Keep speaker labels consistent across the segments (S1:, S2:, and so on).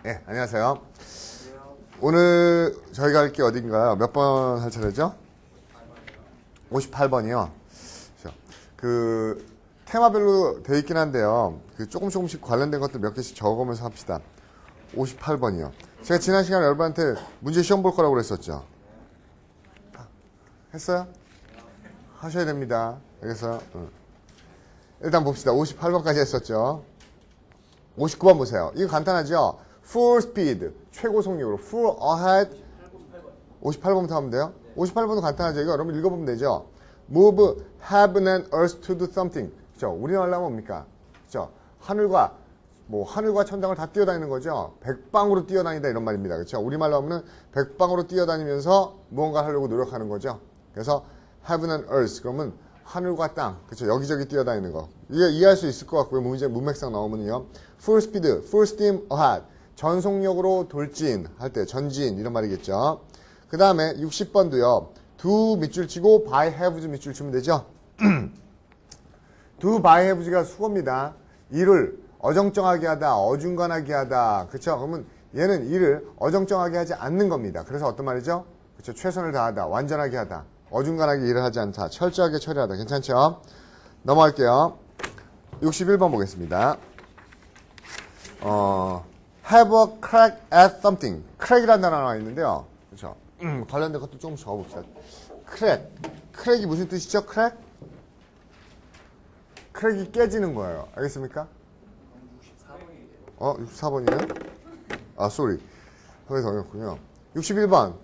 S1: 네, 안녕하세요. 오늘 저희가 할 게 어딘가요? 몇 번 할 차례죠? 58번이요. 그 테마별로 되어 있긴 한데요. 그 조금씩 관련된 것들 몇 개씩 적어보면서 합시다. 58번이요. 제가 지난 시간에 여러분한테 문제 시험 볼 거라고 그랬었죠. 했어요? 하셔야 됩니다. 알겠어요? 일단 봅시다. 58번까지 했었죠. 59번 보세요. 이거 간단하죠? Full speed, 최고 속력으로 full ahead. 58번부터 하면 돼요? 58번도 간단하죠? 이거 여러분 읽어보면 되죠? Move heaven and earth to do something. 그죠? 우리나라 하면 뭡니까? 그죠? 하늘과 천장을 다 뛰어다니는 거죠? 백방으로 뛰어다니다 이런 말입니다. 그렇죠? 우리말로 하면 백방으로 뛰어다니면서 무언가를 하려고 노력하는 거죠. 그래서 heaven and earth 그러면 하늘과 땅, 그렇죠? 여기저기 뛰어다니는 거. 이게 이해할 수 있을 것 같고요. 문제 문맥상 나오면요. Full speed, full steam ahead. 전속력으로 돌진 할 때 전진 이런 말이겠죠. 그 다음에 60번도요. do 밑줄 치고 by haves 밑줄 치면 되죠. do by haves가 수거입니다. 일을 어정쩡하게 하다, 어중간하게 하다. 그렇죠? 그러면 얘는 일을 어정쩡하게 하지 않는 겁니다. 그래서 어떤 말이죠? 그렇죠? 최선을 다하다, 완전하게 하다, 어중간하게 일을 하지 않다, 철저하게 처리하다. 괜찮죠? 넘어갈게요. 61번 보겠습니다. have a crack at something. crack이라는 단어가 나와 있는데요. 그렇죠? 관련된 것도 조금 적어봅시다. crack. crack이 무슨 뜻이죠? crack? crack이 깨지는 거예요. 알겠습니까? 64번이네? 아, sorry. 하나 더 어렵군요. 61번.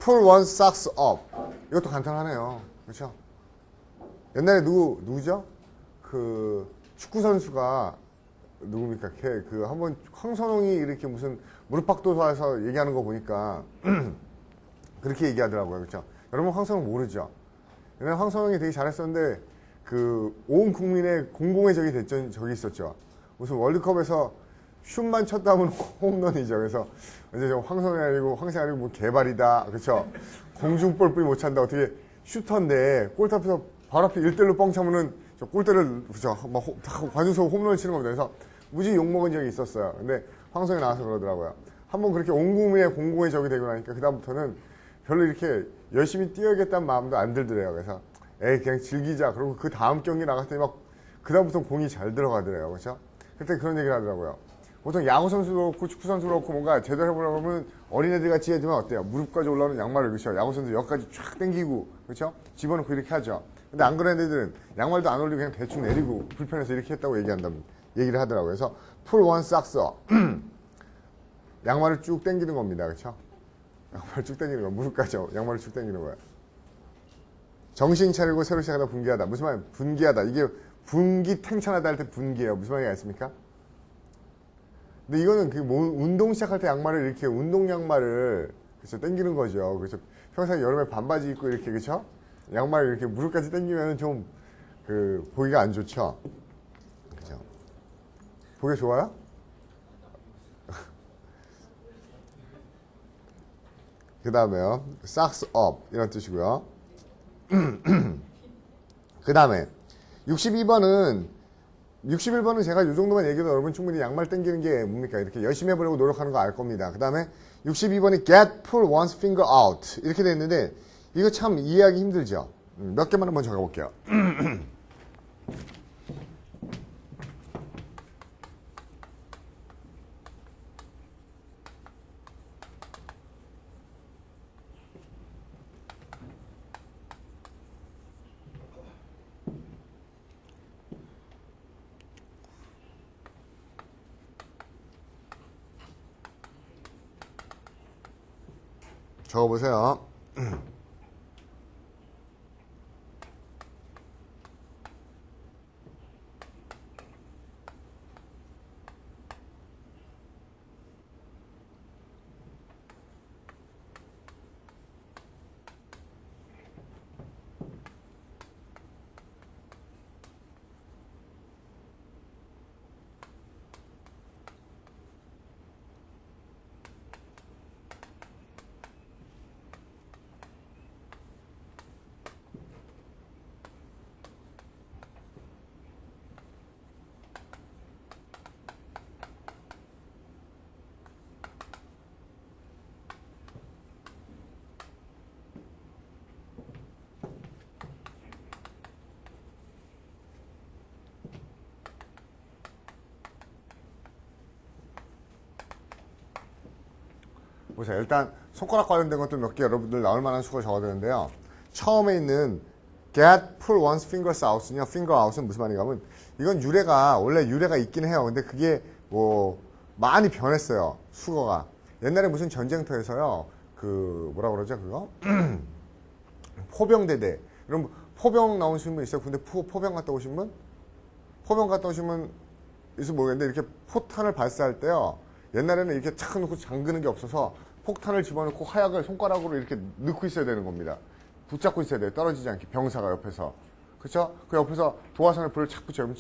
S1: pull one socks up. 이것도 간단하네요. 그렇죠? 옛날에 누구죠? 그 축구선수가 누굽니까? 한번 황선홍이 이렇게 무슨 무릎팍도사에서 얘기하는 거 보니까 그렇게 얘기하더라고요. 그렇죠? 여러분 황선홍 모르죠? 옛날에 황선홍이 되게 잘했었는데 온 국민의 공공의 적이 됐던 적이 있었죠. 무슨 월드컵에서 슛만 쳤다 하면 홈런이죠. 그래서 이제 황선홍이 아니고 황생 아니고 뭐 개발이다. 그렇죠? 공중볼뿐이 못 찬다. 어떻게 슈터인데 골 앞에서 바로 앞에 1대1로 뻥 차면은 저 골대를 그죠? 막 관중석 홈런을 치는 겁니다. 그래서 무지 욕먹은 적이 있었어요. 근데 황선홍이 나와서 그러더라고요. 한번 그렇게 온 국민의 공공의 적이 되고 나니까 그다음부터는 별로 이렇게 열심히 뛰어야겠다는 마음도 안 들더래요. 그래서 에이 그냥 즐기자. 그리고 그 다음 경기 나갔더니 막 그다음부터 공이 잘 들어가더래요. 그렇죠? 그때 그런 얘기를 하더라고요. 보통 야구선수도 그렇고 축구선수도 그렇고 뭔가 제대로 해보려고 하면 어린애들 같이 해주면 어때요? 무릎까지 올라오는 양말을 그렇죠? 야구선수 여기까지 쫙 당기고 그렇죠? 집어넣고 이렇게 하죠. 근데 안 그런 애들은 양말도 안 올리고 그냥 대충 내리고 불편해서 이렇게 했다고 얘기를 하더라고요. 그래서 pull one socks up. 양말을 쭉 당기는 겁니다. 그렇죠? 양말을 쭉 당기는 거. 무릎까지 양말을 쭉 당기는 거야. 정신 차리고 새로 시작하다 분기하다. 무슨 말이에요? 분기하다. 이게 분기탱천하다 할 때 분기예요. 무슨 말인지 아십니까? 근데 이거는 운동 시작할 때 양말을 이렇게 운동 양말을 그렇죠? 당기는 거죠. 그래서 평소에 여름에 반바지 입고 이렇게 그렇죠? 양말을 이렇게 무릎까지 당기면 좀 보기가 안 좋죠. 그죠? 보기 좋아요? 그 다음에요. socks up 이런 뜻이고요. 그 다음에 61번은 제가 이 정도만 얘기해도 여러분 충분히 양말 당기는 게 뭡니까? 이렇게 열심히 해보려고 노력하는 거 알 겁니다. 그 다음에 62번이 get pull one's finger out 이렇게 돼 있는데 이거 참 이해하기 힘들죠? 몇 개만 한번 적어볼게요. 적어보세요. 보세요. 일단 손가락 관련된 것도 몇 개 여러분들 나올 만한 수가 적어야 되는데요. 처음에 있는 get pull one's fingers out은요. finger out은 무슨 말인가 하면 이건 원래 유래가 있긴 해요. 근데 그게 뭐 많이 변했어요. 수거가. 옛날에 무슨 전쟁터에서요. 그 뭐라 그러죠 그거? 포병대대. 그럼 포병 나오신 분 있어요? 근데 포병 갔다 오신 분? 포병 갔다 오신 분 있으면 모르겠는데 이렇게 포탄을 발사할 때요. 옛날에는 이렇게 착 놓고 잠그는 게 없어서 폭탄을 집어넣고 화약을 손가락으로 이렇게 넣고 있어야 되는 겁니다. 붙잡고 있어야 돼요. 떨어지지 않게. 병사가 옆에서. 그렇죠? 그 옆에서 도화선에 불을 착 붙여요. 그럼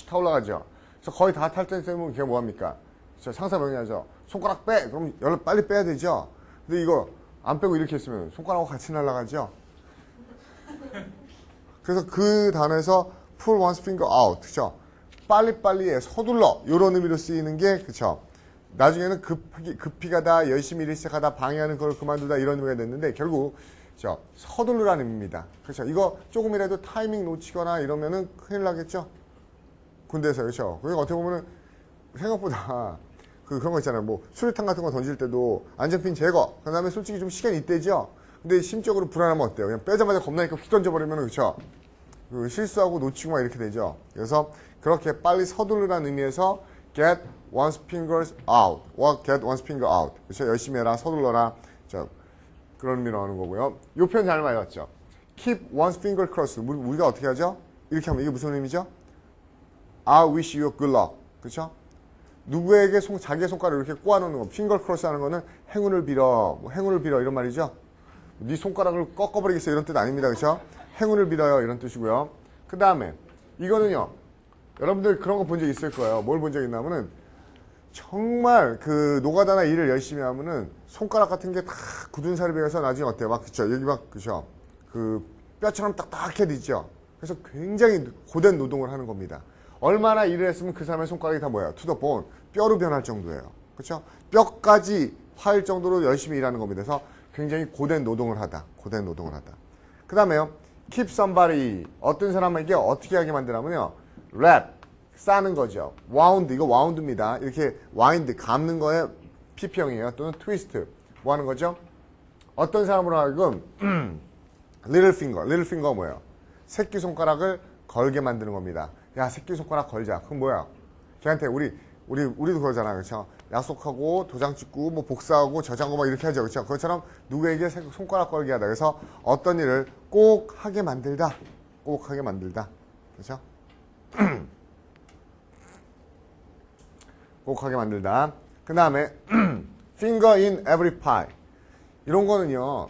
S1: 타 올라가죠. 그래서 거의 다 탈 때 되면 그게 뭐합니까? 그렇죠? 상사병이하죠. 손가락 빼! 그럼 열을 빨리 빼야 되죠? 근데 이거 안 빼고 이렇게 했으면 손가락하고 같이 날아가죠? 그래서 그 단어에서 pull one's finger out. 그렇죠? 빨리빨리 서둘러. 이런 의미로 쓰이는 게 그렇죠? 나중에는 급히 가다, 열심히 일을 시작하다, 방해하는 걸 그만두다 이런 의미가 됐는데 결국 그렇죠? 서두르라는 의미입니다. 그렇죠? 이거 조금이라도 타이밍 놓치거나 이러면은 큰일 나겠죠? 군대에서 그렇죠? 그리고 어떻게 보면은 생각보다 그런 거 있잖아요. 뭐 수류탄 같은 거 던질 때도 안전핀 제거. 그다음에 솔직히 좀 시간이 있대죠. 근데 심적으로 불안하면 어때요? 그냥 빼자마자 겁나니까 휙 던져버리면은 그렇죠? 실수하고 놓치고 막 이렇게 되죠. 그래서 그렇게 빨리 서두르라는 의미에서 get one's fingers out, get one's finger out. 그렇죠? 열심히 해라, 서둘러라. 자, 그런 의미로 하는 거고요. 이 표현 잘 많이 봤죠? keep one's finger crossed. 우리가 어떻게 하죠? 이렇게 하면 이게 무슨 의미죠? I wish you good luck. 그렇죠? 누구에게 자기의 손가락을 이렇게 꼬아놓는 거, finger cross 하는 거는 행운을 빌어, 행운을 빌어 이런 말이죠. 네 손가락을 꺾어버리겠어 이런 뜻 아닙니다. 그렇죠? 행운을 빌어요 이런 뜻이고요. 그 다음에 이거는요. 여러분들 그런 거 본 적 있을 거예요. 뭘 본 적 있냐면은 정말 그 노가다나 일을 열심히 하면은 손가락 같은 게 다 굳은 살이 배어서 나중에 어때요? 막 그쵸? 여기 막 그죠? 그 뼈처럼 딱딱해지죠. 그래서 굉장히 고된 노동을 하는 겁니다. 얼마나 일을 했으면 그 사람의 손가락이 다 뭐예요? 투 더 본 뼈로 변할 정도예요. 그렇죠? 뼈까지 파일 정도로 열심히 일하는 겁니다. 그래서 굉장히 고된 노동을 하다. 고된 노동을 하다. 그 다음에요. keep somebody. 어떤 사람에게 어떻게 하게 만드냐면요. wrap. 싸는 거죠. wound. 이거 wound입니다. 이렇게 wind. 감는 거에 PP형이에요. 또는 twist. 뭐 하는 거죠? 어떤 사람으로 하여금 little finger. little finger가 뭐예요? 새끼손가락을 걸게 만드는 겁니다. 야, 새끼손가락 걸자. 그럼 뭐야? 걔한테 우리도 그러잖아요. 그렇죠? 약속하고 도장 찍고 뭐 복사하고 저장하고 막 이렇게 하죠. 그렇죠? 그것처럼 누구에게 손가락 걸게 하다. 그래서 어떤 일을 꼭 하게 만들다. 꼭 하게 만들다. 그렇죠? 꼭 하게 만들다. 그 다음에 finger in every pie. 이런 거는요.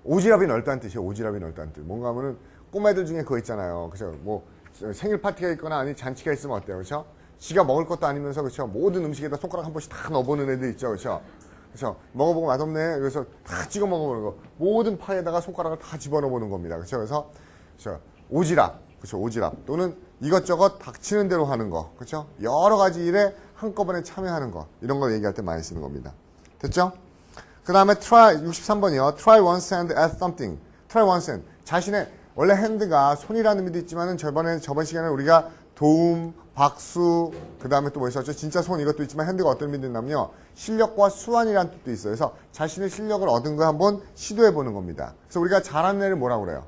S1: 오지랖이 넓다는 뜻이에요. 오지랖이 넓다는 뜻. 뭔가 하면은 꼬매들 중에 그거 있잖아요. 그죠? 뭐 생일 파티가 있거나 아니 잔치가 있으면 어때요? 그렇죠? 지가 먹을 것도 아니면서 그렇죠? 모든 음식에다 손가락 한 번씩 다 넣어보는 애들 있죠. 그렇죠? 그렇죠? 먹어보고 맛없네. 그래서 다 찍어 먹어보는 거. 모든 파에다가 손가락을 다 집어넣어보는 겁니다. 그렇죠? 그래서 그렇죠? 오지랖. 그렇죠? 오지랖. 또는 이것저것 닥치는 대로 하는 거. 그렇죠? 여러 가지 일에 한꺼번에 참여하는 거. 이런 거 얘기할 때 많이 쓰는 겁니다. 됐죠? 그 다음에 try 63번이요. try once hand at something. try once hand. 자신의 원래 핸드가 손이라는 의미도 있지만은 저번 시간에 우리가 도움, 박수, 그 다음에 또 뭐 있었죠? 진짜 손 이것도 있지만 핸드가 어떤 의미도 있냐면요. 실력과 수완이라는 뜻도 있어요. 그래서 자신의 실력을 얻은 거 한번 시도해 보는 겁니다. 그래서 우리가 잘하는 애를 뭐라고 그래요?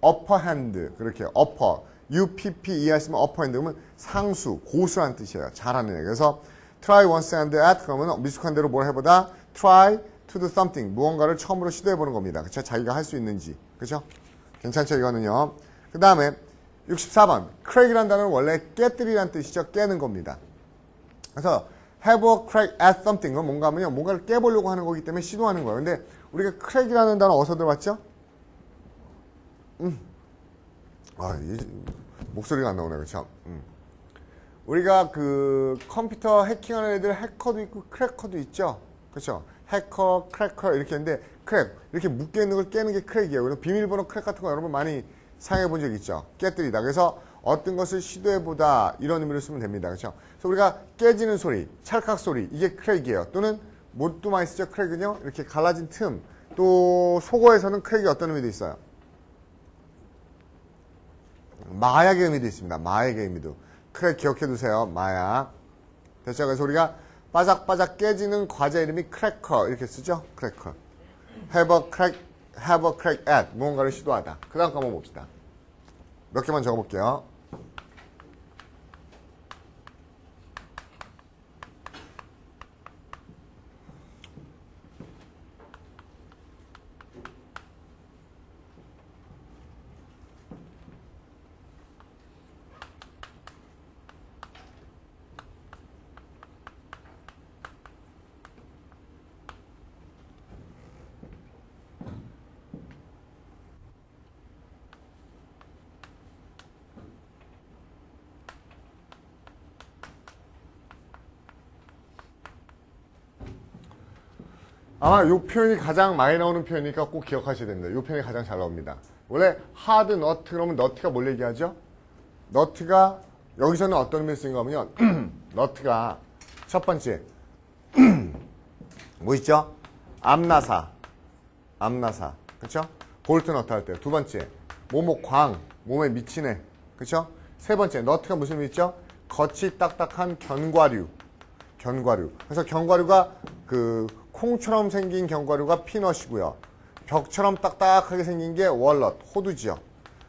S1: upper hand. 그렇게 upper. UPPE 했으면 upper hand. 그러면 상수, 고수라는 뜻이에요. 잘하는 애. 그래서 try once hand at 그러면 미숙한 대로 뭘 해보다 try to do something. 무언가를 처음으로 시도해 보는 겁니다. 그렇죠? 자기가 할 수 있는지. 그렇죠? 괜찮죠? 이거는요. 그 다음에 64번. crack이라는 단어는 원래 깨뜨리라는 뜻이죠. 깨는 겁니다. 그래서 have a crack at something. 그건 뭔가 하면요. 뭔가를 깨보려고 하는 거기 때문에 시도하는 거예요. 근데 우리가 crack이라는 단어 어디서 들어봤죠? 목소리가 안 나오네. 그렇죠? 우리가 그 컴퓨터 해킹하는 애들 해커도 있고 크래커도 있죠. 그렇죠? 해커, 크래커 이렇게 했는데 크랙 이렇게 묶여 있는 걸 깨는 게 크랙이에요. 그래서 비밀번호 크랙 같은 거 여러분 많이 사용해 본 적 있죠. 깨뜨리다. 그래서 어떤 것을 시도해 보다 이런 의미로 쓰면 됩니다. 그렇죠? 그래서 우리가 깨지는 소리, 찰칵 소리 이게 크랙이에요. 또는 뭣도 많이 쓰죠. 크랙은요. 이렇게 갈라진 틈. 또 속어에서는 크랙이 어떤 의미도 있어요. 마약의 의미도 있습니다. 마약의 의미도. 크랙 기억해 두세요. 마약. 됐죠? 그래서 우리가 바삭바삭 깨지는 과자 이름이 크래커 이렇게 쓰죠? 크래커. have a crack at 무언가를 시도하다. 그 다음 거 한번 봅시다. 몇 개만 적어볼게요. 아마 이 표현이 가장 많이 나오는 표현이니까 꼭 기억하셔야 됩니다. 이 표현이 가장 잘 나옵니다. 원래 hard nut 그러면 nut가 뭘 얘기하죠? nut가 여기서는 어떤 의미를 쓰는 거냐면 nut가 첫 번째 뭐 있죠? 암나사 그쵸? 볼트 너트 할 때. 두 번째 모모광 몸에 미치네 그쵸? 세 번째 nut가 무슨 의미 있죠? 겉이 딱딱한 견과류 그래서 견과류가 그 콩처럼 생긴 견과류가 피넛이고요. 벽처럼 딱딱하게 생긴 게 월넛, 호두지요.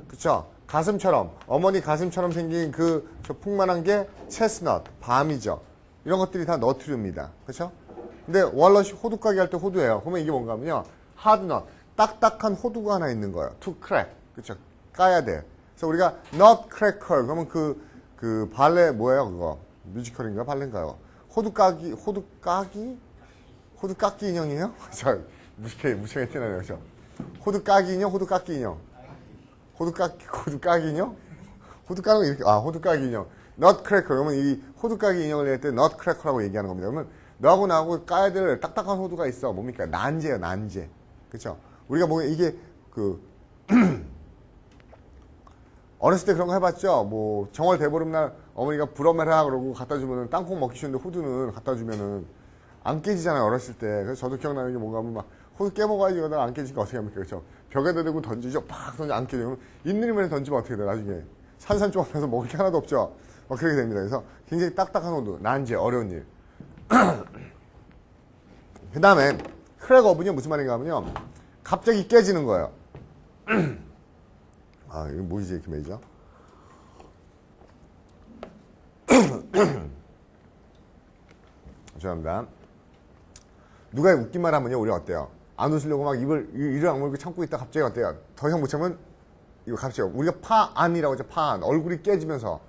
S1: 그쵸? 가슴처럼, 어머니 가슴처럼 생긴 저 풍만한 게 체스넛, 밤이죠. 이런 것들이 다 너트류입니다. 그쵸? 근데 월넛이 호두까기 할 때 호두예요. 그러면 이게 뭔가 하면요. 하드넛, 딱딱한 호두가 하나 있는 거예요. to crack. 그쵸? 까야 돼. 그래서 우리가 nutcracker, 그러면 그 발레 뭐예요, 그거? 뮤지컬인가? 발레인가요? 호두까기 인형이에요? 저 무식하게 티나네요. 그죠? 호두까기 인형? 호두까기 인형? 호두까기 인형? 호두까는 거 이렇게, 호두까기 인형. 넛크래커. 그러면 이 호두까기 인형을 낼 때 넛크래커라고 얘기하는 겁니다. 그러면 너하고 나하고 까야 될 딱딱한 호두가 있어. 뭡니까? 난제예요, 난제. 그쵸? 우리가 뭐 이게 어렸을 때 그런 거 해봤죠? 뭐 정월 대보름날 어머니가 불어매라 그러고 갖다 주면은 땅콩 먹기 쉬운데 호두는 갖다 주면은 안 깨지잖아요, 어렸을 때. 그래서 저도 기억나는 게 뭔가 하면 막, 호두 깨먹어야지 이러다가 안 깨지니까 어떻게 합니까? 그렇죠? 벽에다 대고 던지죠? 팍 던져 안 깨져요. 있는 힘에 던지면 어떻게 돼, 나중에. 산산조각나서 먹을 게 하나도 없죠? 막 그렇게 됩니다. 그래서 굉장히 딱딱한 호두, 난제, 어려운 일. 그 다음에, 크랙업은요, 무슨 말인가 하면요, 갑자기 깨지는 거예요. 이거 뭐지, 이렇게 매죠? 죄송합니다. 누가 웃긴 말 하면요, 우리 어때요? 안 웃으려고 막 이를 악물고 참고 있다 갑자기 어때요? 더 이상 못 참으면, 이거 갑자기, 우리가 파안이라고 하죠, 파안. 얼굴이 깨지면서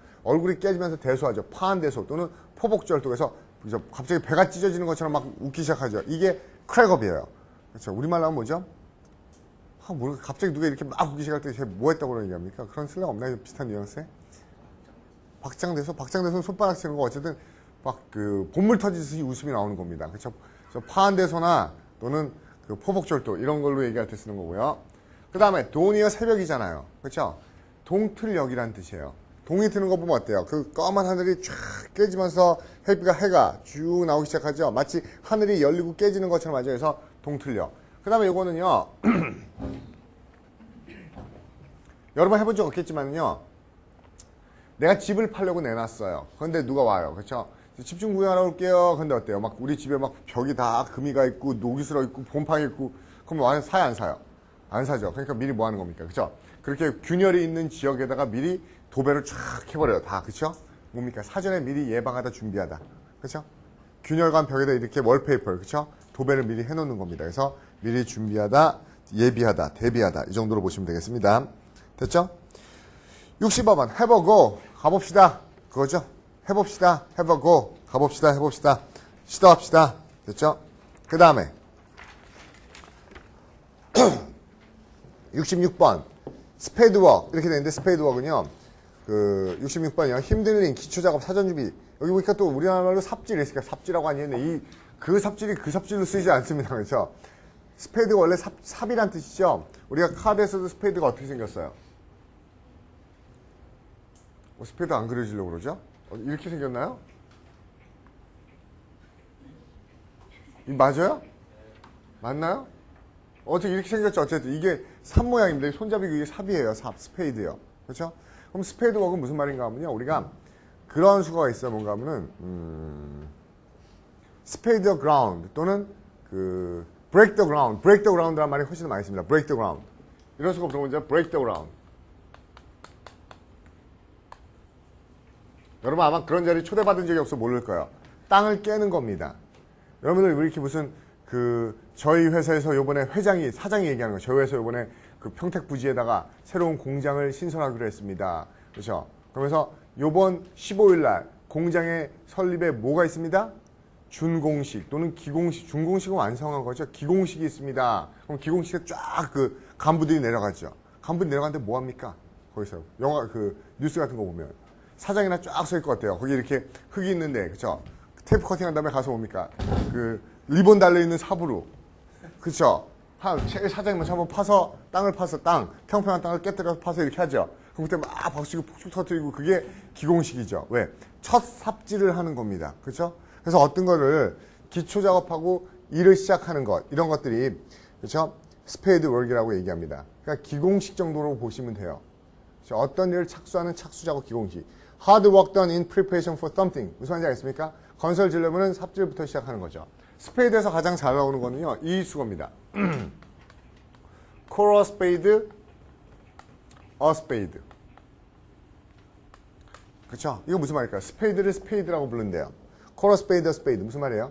S1: 대소하죠. 파안대소 또는 포복절도에서 갑자기 배가 찢어지는 것처럼 막 웃기 시작하죠. 이게 크랙업이에요. 그렇죠. 우리말로 하면 뭐죠? 갑자기 누가 이렇게 막 웃기 시작할 때 뭐 했다고 그런 얘기합니까? 그런 슬랭 없나요? 비슷한 뉘앙스에? 박장대소는 손바닥 치는 거 어쨌든 본물 터지듯이 웃음이 나오는 겁니다. 그렇죠? 파한대소나 또는 포복절도 이런 걸로 얘기할 때 쓰는 거고요. 그 다음에 돈이요 새벽이잖아요. 그렇죠? 동틀녘이란 뜻이에요. 동이 트는 거 보면 어때요? 그 까만 하늘이 쫙 깨지면서 해가 쭉 나오기 시작하죠. 마치 하늘이 열리고 깨지는 것처럼 하죠. 그래서 동틀녘. 그 다음에 이거는요. 여러 번 해본 적 없겠지만요. 내가 집을 팔려고 내놨어요. 그런데 누가 와요. 그렇죠? 집 좀 구경하러 올게요. 근데 어때요? 막 우리 집에 막 벽이 다 금이가 있고 녹이 슬어 있고 곰팡이 있고 그럼 와서 사요 안 사요? 안 사죠. 그러니까 미리 뭐 하는 겁니까? 그렇죠? 그렇게 균열이 있는 지역에다가 미리 도배를 쫙 해버려요. 다 그렇죠? 뭡니까? 사전에 미리 예방하다 준비하다. 그렇죠? 균열관 벽에다 이렇게 월페이퍼 그렇죠? 도배를 미리 해놓는 겁니다. 그래서 미리 준비하다, 예비하다, 대비하다 이 정도로 보시면 되겠습니다. 됐죠? 65번 have a go 가봅시다. 그거죠? 해봅시다. have a go. 가봅시다. 해봅시다. 시도합시다. 됐죠? 그 다음에 66번 스페이드워크 이렇게 되는데 스페이드워크는요. 66번이요. 힘든 일, 기초작업, 사전준비. 여기 보니까 또 우리나라 말로 삽질이 있으니까 삽질이라고 아니었네. 그 삽질이 그 삽질로 쓰이지 않습니다. 그렇죠? 스페이드가 원래 삽이란 뜻이죠. 우리가 카드에서도 스페이드가 어떻게 생겼어요? 스페이드 안 그려지려고 그러죠? 이렇게 생겼나요? 맞아요? 맞나요? 어떻게 이렇게 생겼죠? 어쨌든 이게 삽 모양인데 손잡이가 이게 삽이에요. 삽, 스페이드요. 그렇죠? 그럼 스페이드 웍은 무슨 말인가 하면요. 우리가 그런 수가 있어요. 뭔가 하면은 spade the ground 또는 그 break the ground란 말이 훨씬 더 많이 씁니다. break the ground. 이런 수가 들어오죠. break the ground. 여러분 아마 그런 자리 초대받은 적이 없어 모를 거예요. 땅을 깨는 겁니다. 여러분들 왜 이렇게 무슨 그 저희 회사에서 요번에 사장이 얘기하는 거예요. 저희 회사 요번에 그 평택 부지에다가 새로운 공장을 신설하기로 했습니다. 그렇죠? 그러면서 요번 15일 날 공장의 설립에 뭐가 있습니다? 준공식 또는 기공식, 준공식은 완성한 거죠. 기공식이 있습니다. 그럼 기공식에 쫙 그 간부들이 내려가죠. 간부들이 내려가는데 뭐 합니까? 거기서 영화 그 뉴스 같은 거 보면 사장이나 쫙 서 있을 것 같아요. 거기 이렇게 흙이 있는데, 그쵸? 테이프 커팅한 다음에 가서 뭡니까? 그 리본 달려있는 삽으로, 그쵸? 제일 사장님은 한번 파서 땅을 파서 평평한 땅을 깨뜨려서 파서 이렇게 하죠. 그럼 그때 막 박수치고 폭죽 터뜨리고 그게 기공식이죠. 왜? 첫 삽질을 하는 겁니다. 그렇죠? 그래서 어떤 거를 기초 작업하고 일을 시작하는 것 이런 것들이 그렇죠? 스페이드 월크라고 얘기합니다. 그러니까 기공식 정도로 보시면 돼요. 그렇죠? 어떤 일을 착수하는 착수 작업 기공식. Hard work done in preparation for something. 무슨 말인지 알겠습니까? 건설 지려면 삽질부터 시작하는 거죠. 스페이드에서 가장 잘 나오는 거는요. 이 수거입니다. Call a spade, a spade. 그쵸? 이거 무슨 말일까요? 스페이드를 스페이드라고 부른대요. Call a spade, a spade. 무슨 말이에요?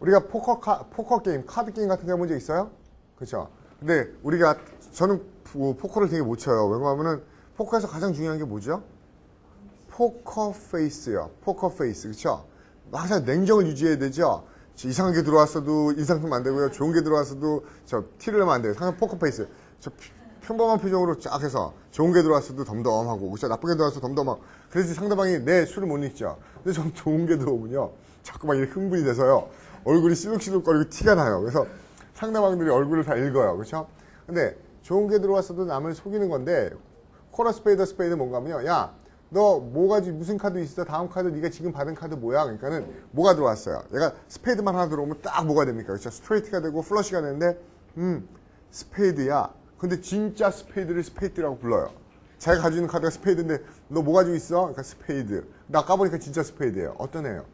S1: 우리가 포커 게임, 카드 게임 같은 거 해본 적 있어요? 그쵸? 근데 저는 포커를 되게 못 쳐요. 왜냐하면은 포커에서 가장 중요한 게 뭐죠? 포커 페이스요. 포커 페이스. 그쵸? 항상 냉정을 유지해야 되죠? 이상한 게 들어왔어도 인상품 안 되고요. 좋은 게 들어왔어도 티를 내면 안 돼요. 항상 포커 페이스. 평범한 표정으로 쫙 해서 좋은 게 들어왔어도 덤덤하고 그쵸? 나쁜 게 들어왔어도 덤덤하고 그래서 상대방이 내 술을 못 읽죠. 근데 좀 좋은 게 들어오면요. 자꾸 막 이렇게 흥분이 돼서요. 얼굴이 시룩시룩거리고 티가 나요. 그래서 상대방들이 얼굴을 다 읽어요. 그렇죠? 근데 좋은 게 들어왔어도 남을 속이는 건데 코너 스페이드 뭔가 하면요. 야, 너 무슨 카드 있어? 다음 카드 네가 지금 받은 카드 뭐야? 그러니까는 뭐가 들어왔어요. 얘가 스페이드만 하나 들어오면 딱 뭐가 됩니까? 그렇죠? 스트레이트가 되고 플러시가 되는데 스페이드야. 근데 진짜 스페이드를 스페이드라고 불러요. 자기가 가지고 있는 카드가 스페이드인데 너 뭐 가지고 있어? 그러니까 스페이드. 나 까보니까 진짜 스페이드예요. 어떤 애요?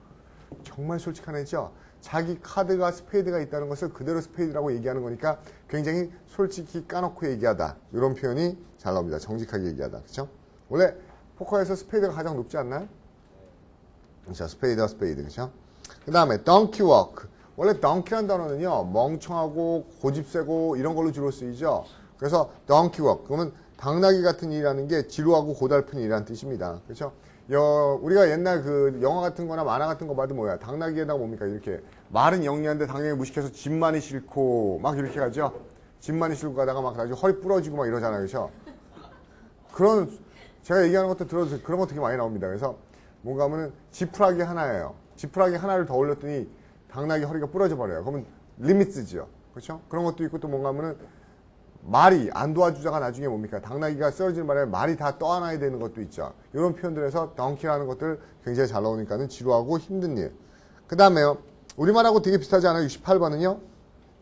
S1: 정말 솔직한 애죠. 자기 카드가 스페이드가 있다는 것을 그대로 스페이드라고 얘기하는 거니까 굉장히 솔직히 까놓고 얘기하다. 이런 표현이 잘 나옵니다. 정직하게 얘기하다. 그렇죠? 원래 포커에서 스페이드가 가장 높지 않나요? 그렇죠. 스페이드와 스페이드. 그렇죠? 그 다음에 donkey work. 원래 donkey라는 단어는요. 멍청하고 고집세고 이런 걸로 주로 쓰이죠. 그래서 donkey work. 그러면 당나귀 같은 일이라는 게 지루하고 고달픈 일이라는 뜻입니다. 그렇죠? 우리가 옛날 그 영화 같은 거나 만화 같은 거 봐도 뭐야? 당나귀에다가 뭡니까? 이렇게 말은 영리한데 당나귀 무식해서 짐만이 싫고 막 이렇게 가죠? 짐만이 싫고 가다가 막 나중에 허리 부러지고 막 이러잖아요. 그렇죠? 제가 얘기하는 것도 들어도 그런 거 되게 많이 나옵니다. 그래서 뭔가 하면은 지푸라기 하나예요. 지푸라기 하나를 더 올렸더니 당나귀 허리가 부러져 버려요. 그러면 리미트지요. 그렇죠? 그런 것도 있고 또 뭔가 하면은 말이 안 도와주다가 나중에 뭡니까? 당나귀가 쓰러지는 바람에 말이 다 떠안아야 되는 것도 있죠. 이런 표현들에서 덩키라는 것들 굉장히 잘 나오니까는 지루하고 힘든 일. 그 다음에요. 우리말하고 되게 비슷하지 않아요? 68번은요.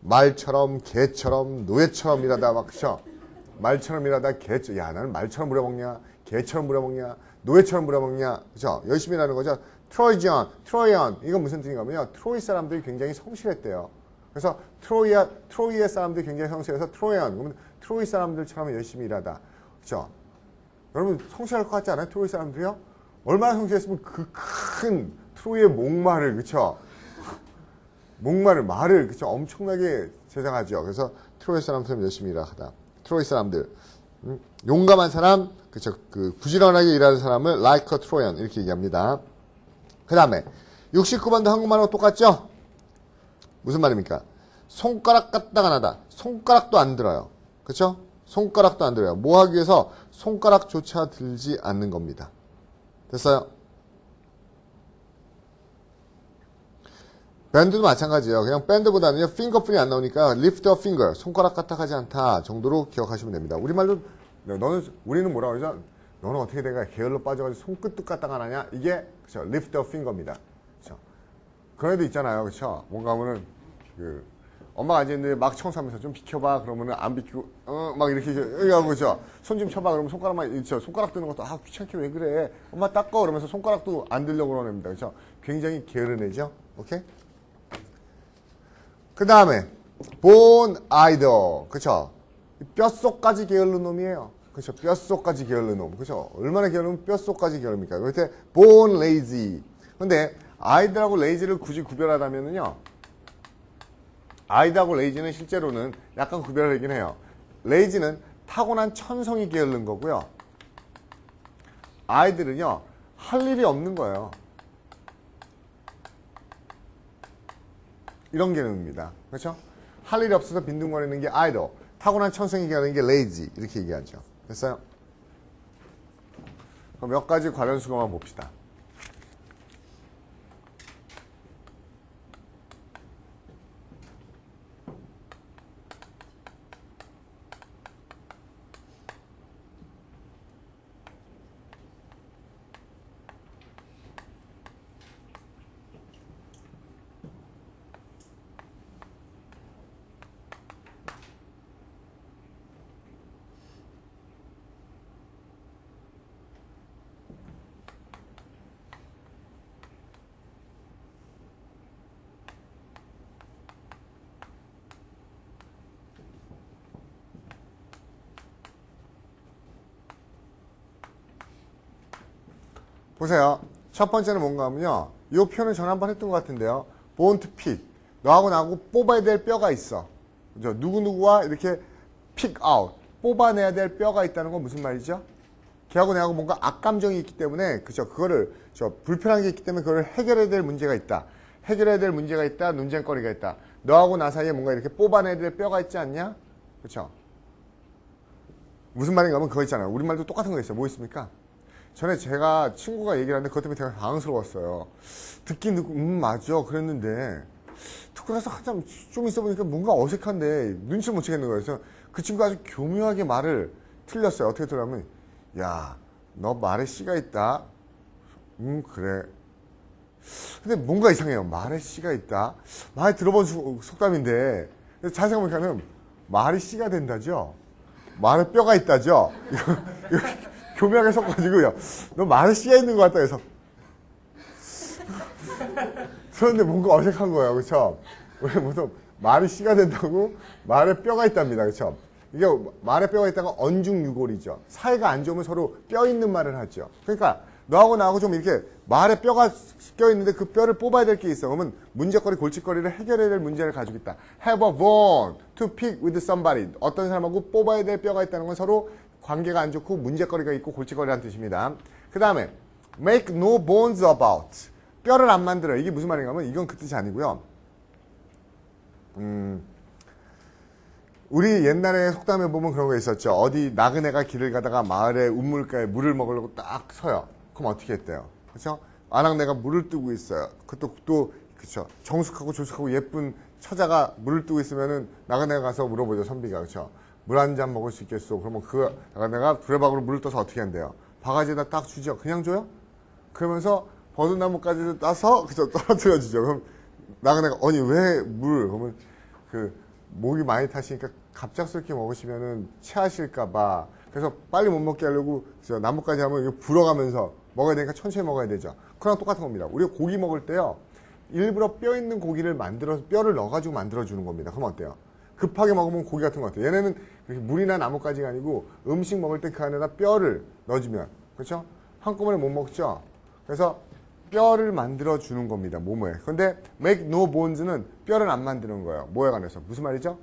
S1: 말처럼, 개처럼, 노예처럼 일하다 막, 그쵸? 말처럼 일하다 개처럼, 야, 나는 말처럼 부려먹냐? 개처럼 부려먹냐? 노예처럼 부려먹냐? 그쵸? 열심히 일하는 거죠. 트로이언. 이건 무슨 뜻인가면요. 트로이 사람들이 굉장히 성실했대요. 그래서 트로이의 사람들이 굉장히 성실해서 트로이언. 그러면 트로이 사람들처럼 열심히 일하다. 그쵸? 여러분 성실할 것 같지 않아요? 트로이 사람들이요? 얼마나 성실했으면 그 큰 트로이의 목마를, 그쵸? 말을, 그쵸? 엄청나게 제작하죠. 그래서 트로이 사람처럼 열심히 일하다. 트로이 사람들. 용감한 사람, 그쵸? 부지런하게 일하는 사람을 like a Trojan 이렇게 얘기합니다. 그 다음에 69번도 한국말하고 똑같죠? 무슨 말입니까? 손가락 갖다가 나다. 손가락도 안 들어요. 그쵸? 손가락도 안 들어요. 뭐 하기 위해서 손가락조차 들지 않는 겁니다. 됐어요? 밴드도 마찬가지예요. 그냥 밴드보다는요, 핑거풀이 안 나오니까 lift a finger, 손가락 까딱하지 않다 정도로 기억하시면 됩니다. 우리말로 우리는 뭐라 그러죠? 너는 어떻게 내가 게을러 빠져가지고 손끝도 까딱 안 하냐? 이게 그쵸? lift a finger입니다. 그쵸? 그런 애도 있잖아요. 그쵸? 뭔가 하면은 엄마가 앉아있는데 막 청소하면서 좀 비켜봐. 그러면은 안 비키고, 막 이렇게 하고, 그죠? 손 좀 쳐봐. 그러면 손가락만, 손가락 드는 것도, 귀찮게 왜 그래? 엄마 닦어. 그러면서 손가락도 안 들려고 그러는 애입니다. 그죠? 굉장히 게으른 애죠? 오케이? 그 다음에, born idle. 그쵸? 뼛속까지 게으른 놈이에요. 그쵸? 뼛속까지 게으른 놈. 그쵸? 얼마나 게으르면 뼛속까지 게으릅니까? 그때 born lazy. 근데, idle하고 lazy를 굳이 구별하자면은요, 아이드하고 레이지는 실제로는 약간 구별을 하긴 해요. 레이지는 타고난 천성이 게으른 거고요. 아이들은요, 할 일이 없는 거예요. 이런 개념입니다. 그렇죠? 할 일이 없어서 빈둥거리는 게 아이들, 타고난 천성이 게으른 게 레이지. 이렇게 얘기하죠. 됐어요? 그럼 몇 가지 관련 수거만 봅시다. 보세요. 첫 번째는 뭔가 하면요. 이 표현을 전에 한번 했던 것 같은데요. born to pick. 너하고 나하고 뽑아야 될 뼈가 있어. 그죠? 누구누구와 이렇게 pick out. 뽑아내야 될 뼈가 있다는 건 무슨 말이죠? 걔하고 내하고 뭔가 악감정이 있기 때문에, 그죠? 그거를, 불편한 게 있기 때문에 그걸 해결해야 될 문제가 있다. 해결해야 될 문제가 있다. 논쟁거리가 있다. 너하고 나 사이에 뭔가 이렇게 뽑아내야 될 뼈가 있지 않냐? 그쵸? 무슨 말인가 하면 그거 있잖아요. 우리말도 똑같은 거 있어요. 뭐 있습니까? 전에 제가 친구가 얘기를 하는데 그것 때문에 제가 당황스러웠어요. 듣긴 듣고 맞아 그랬는데 듣고 나서 한참 좀 있어 보니까 뭔가 어색한데 눈치를 못 채겠는 거예요. 그래서 그 친구가 아주 교묘하게 말을 틀렸어요. 어떻게 들으면 야, 너 말에 씨가 있다. 그래. 근데 뭔가 이상해요. 말에 씨가 있다. 많이 들어본 속담인데 잘 생각해보니까는 말이 씨가 된다죠. 말에 뼈가 있다죠. 이거 교묘하게 섞어가지고요. 너 말에 씨가 있는 것 같다 해서. 그런데 뭔가 어색한 거예요. 그쵸? 왜 무슨 말이 씨가 된다고 말에 뼈가 있답니다. 그쵸? 이게 말에 뼈가 있다가 언중유골이죠. 사이가 안 좋으면 서로 뼈 있는 말을 하죠. 그러니까 너하고 나하고 좀 이렇게 말에 뼈가 껴있는데 그 뼈를 뽑아야 될 게 있어. 그러면 문제거리, 골칫거리를 해결해야 될 문제를 가지고 있다. Have a bone to pick with somebody. 어떤 사람하고 뽑아야 될 뼈가 있다는 건 서로 관계가 안 좋고 문제거리가 있고 골칫거리라는 뜻입니다. 그 다음에 make no bones about. 뼈를 안 만들어. 이게 무슨 말인가 하면 이건 그 뜻이 아니고요. 우리 옛날에 속담에 보면 그런 거 있었죠. 어디 나그네가 길을 가다가 마을에 우물가에 물을 먹으려고 딱 서요. 그럼 어떻게 했대요? 그렇죠? 아낙네가 물을 뜨고 있어요. 그것도 그렇죠. 정숙하고 조숙하고 예쁜 처자가 물을 뜨고 있으면은 나그네가 가서 물어보죠. 선비가 그렇죠. 물 한 잔 먹을 수 있겠소? 그러면 그 나그네가 두레박으로 물을 떠서 어떻게 한대요? 바가지에다 딱 주죠. 그냥 줘요? 그러면서 버드나무까지 따서 그죠 떨어뜨려 주죠. 그럼 나그네가 아니 왜 물? 그러면 그 목이 많이 타시니까 갑작스럽게 먹으시면은 체하실까봐 그래서 빨리 못 먹게 하려고 나뭇가지 하면 이거 불어가면서 먹어야 되니까 천천히 먹어야 되죠. 그랑 똑같은 겁니다. 우리가 고기 먹을 때요 일부러 뼈 있는 고기를 만들어서 뼈를 넣어가지고 만들어주는 겁니다. 그럼 어때요? 급하게 먹으면 고기 같은 거 같아요. 얘네는 물이나 나뭇가지가 아니고 음식 먹을 때 그 안에다 뼈를 넣어주면 그렇죠? 한꺼번에 못 먹죠. 그래서 뼈를 만들어 주는 겁니다. 몸에. 근데 make no bones는 뼈를 안 만드는 거예요. 뭐에 관해서? 무슨 말이죠?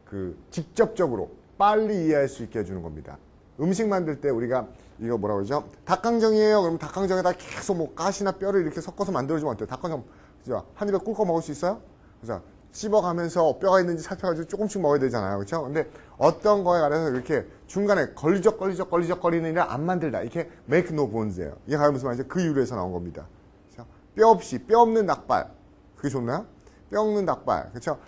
S1: 그 직접적으로 빨리 이해할 수 있게 해주는 겁니다. 음식 만들 때 우리가 이거 뭐라고 그러죠? 닭강정이에요. 그러면 닭강정에다 계속 뭐 가시나 뼈를 이렇게 섞어서 만들어주면 어때요? 닭강정 그죠? 한 입에 꿀꺽 먹을 수 있어요? 그죠? 씹어가면서 뼈가 있는지 살펴가지고 조금씩 먹어야 되잖아요. 그렇죠? 근데 어떤 거에 관해서 이렇게 중간에 걸리적거리는 일을 안 만들다. 이렇게 make no bones예요. 이게 과연 무슨 말이죠? 그 이유에서 나온 겁니다. 그렇죠? 뼈 없이, 뼈 없는 닭발. 그게 좋나요? 뼈 없는 닭발. 그렇죠?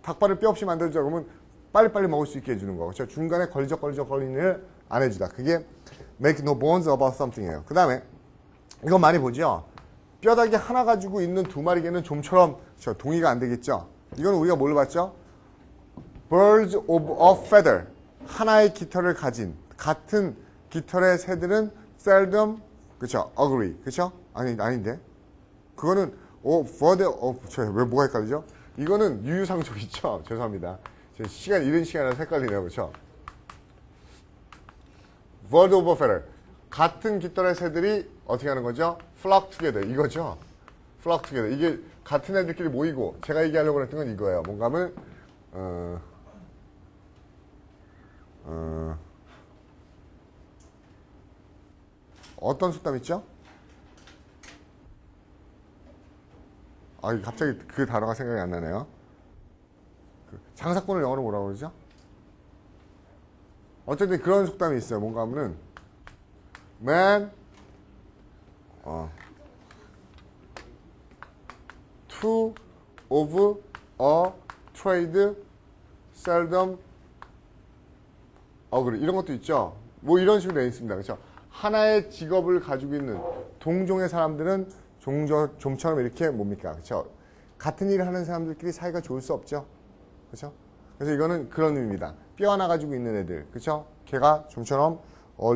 S1: 닭발을 뼈 없이 만들자 그러면 빨리빨리 먹을 수 있게 해주는 거. 그렇죠? 중간에 걸리적거리는 일을 안 해주다. 그게 make no bones about something이에요. 그 다음에 이거 많이 보죠? 뼈다귀 하나 가지고 있는 두 마리 개는 좀처럼 동의가 안 되겠죠? 이건 우리가 뭘 봤죠? birds of a feather. 하나의 깃털을 가진 같은 깃털의 새들은 seldom 그쵸? agree. 그쵸? 아닌데. 그거는 further 왜 뭐가 헷갈리죠? 이거는 유유상종 있죠? 죄송합니다. 이른 시간이라서 헷갈리네요. 그쵸? birds of a feather. 같은 깃털의 새들이 어떻게 하는 거죠? flock together. 이거죠? flock together. 이게 같은 애들끼리 모이고 제가 얘기하려고 했던 건 이거예요. 뭔가 하면 어떤 속담 있죠? 갑자기 그 단어가 생각이 안 나네요. 장사꾼을 영어로 뭐라고 그러죠? 어쨌든 그런 속담이 있어요. 뭔가 하면은 man two of a trade seldom agree. 이런 것도 있죠. 뭐 이런 식으로 되어 있습니다. 그렇죠? 하나의 직업을 가지고 있는 동종의 사람들은 좀처럼 이렇게 뭡니까? 그렇죠? 같은 일을 하는 사람들끼리 사이가 좋을 수 없죠. 그렇죠? 그래서 이거는 그런 의미입니다. 뼈 하나 가지고 있는 애들. 그렇죠? 걔가 좀처럼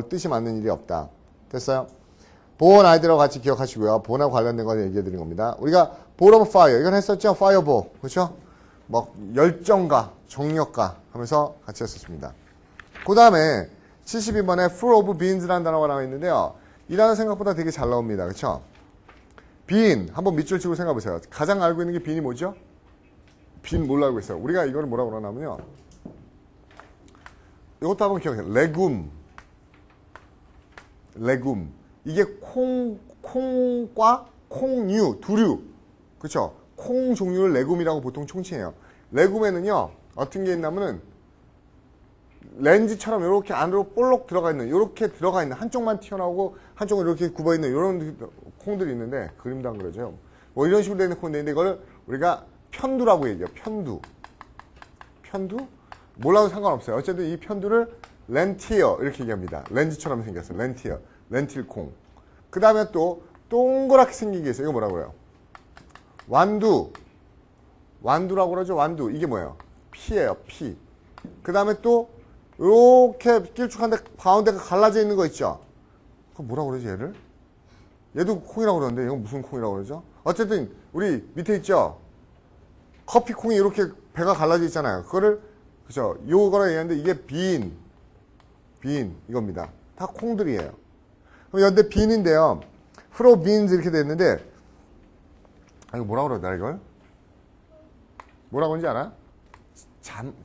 S1: 뜻이 맞는 일이 없다. 됐어요? 보온 아이들하고 같이 기억하시고요. 보온하고 관련된 거 얘기해 드린 겁니다. 우리가 ball of fire 이건 했었죠? fireball. 그렇죠? 뭐 열정가, 정력가 하면서 같이 했었습니다. 그 다음에 72번에 full of beans라는 단어가 나와 있는데요. 이 단어 생각보다 되게 잘 나옵니다. 그렇죠? bean 한번 밑줄 치고 생각해 보세요. 가장 알고 있는 게 bean이 뭐죠? bean 뭘로 알고 있어요? 우리가 이거를 뭐라고 그러냐면요. 이것도 한번 기억해요. 레굼. 이게 콩과 콩류, 두류. 그렇죠? 콩 종류를 레굼이라고 보통 총칭해요. 레굼에는요. 어떤 게 있냐면은 렌즈처럼 이렇게 안으로 볼록 들어가 있는, 이렇게 들어가 있는, 한쪽만 튀어나오고 한쪽은 이렇게 굽어 있는 이런 콩들이 있는데, 그림도 안 그려져요. 뭐 이런 식으로 되는 콩인데, 이걸 우리가 편두라고 얘기해요. 편두? 뭐라도 상관없어요. 어쨌든 이 편두를 렌티어 이렇게 얘기합니다. 렌즈처럼 생겼어요. 렌틸콩. 그 다음에 또 동그랗게 생긴 게 있어요. 이거 뭐라고 해요? 완두라고 그러죠. 완두. 이게 뭐예요? 피예요. 피. 그 다음에 또 이렇게 길쭉한데 가운데가 갈라져 있는 거 있죠? 그거 뭐라고 그러지 얘를? 얘도 콩이라고 그러는데 이건 무슨 콩이라고 그러죠? 어쨌든 우리 밑에 있죠? 커피 콩이 이렇게 배가 갈라져 있잖아요. 그거를 그죠? 요거라 얘기하는데 이게 빈 이겁니다. 다 콩들이에요. 그럼 연대 빈인데요. 프로 빈즈 이렇게 돼 있는데 이거 뭐라고 그러더라 이걸? 뭐라고 하는지 알아?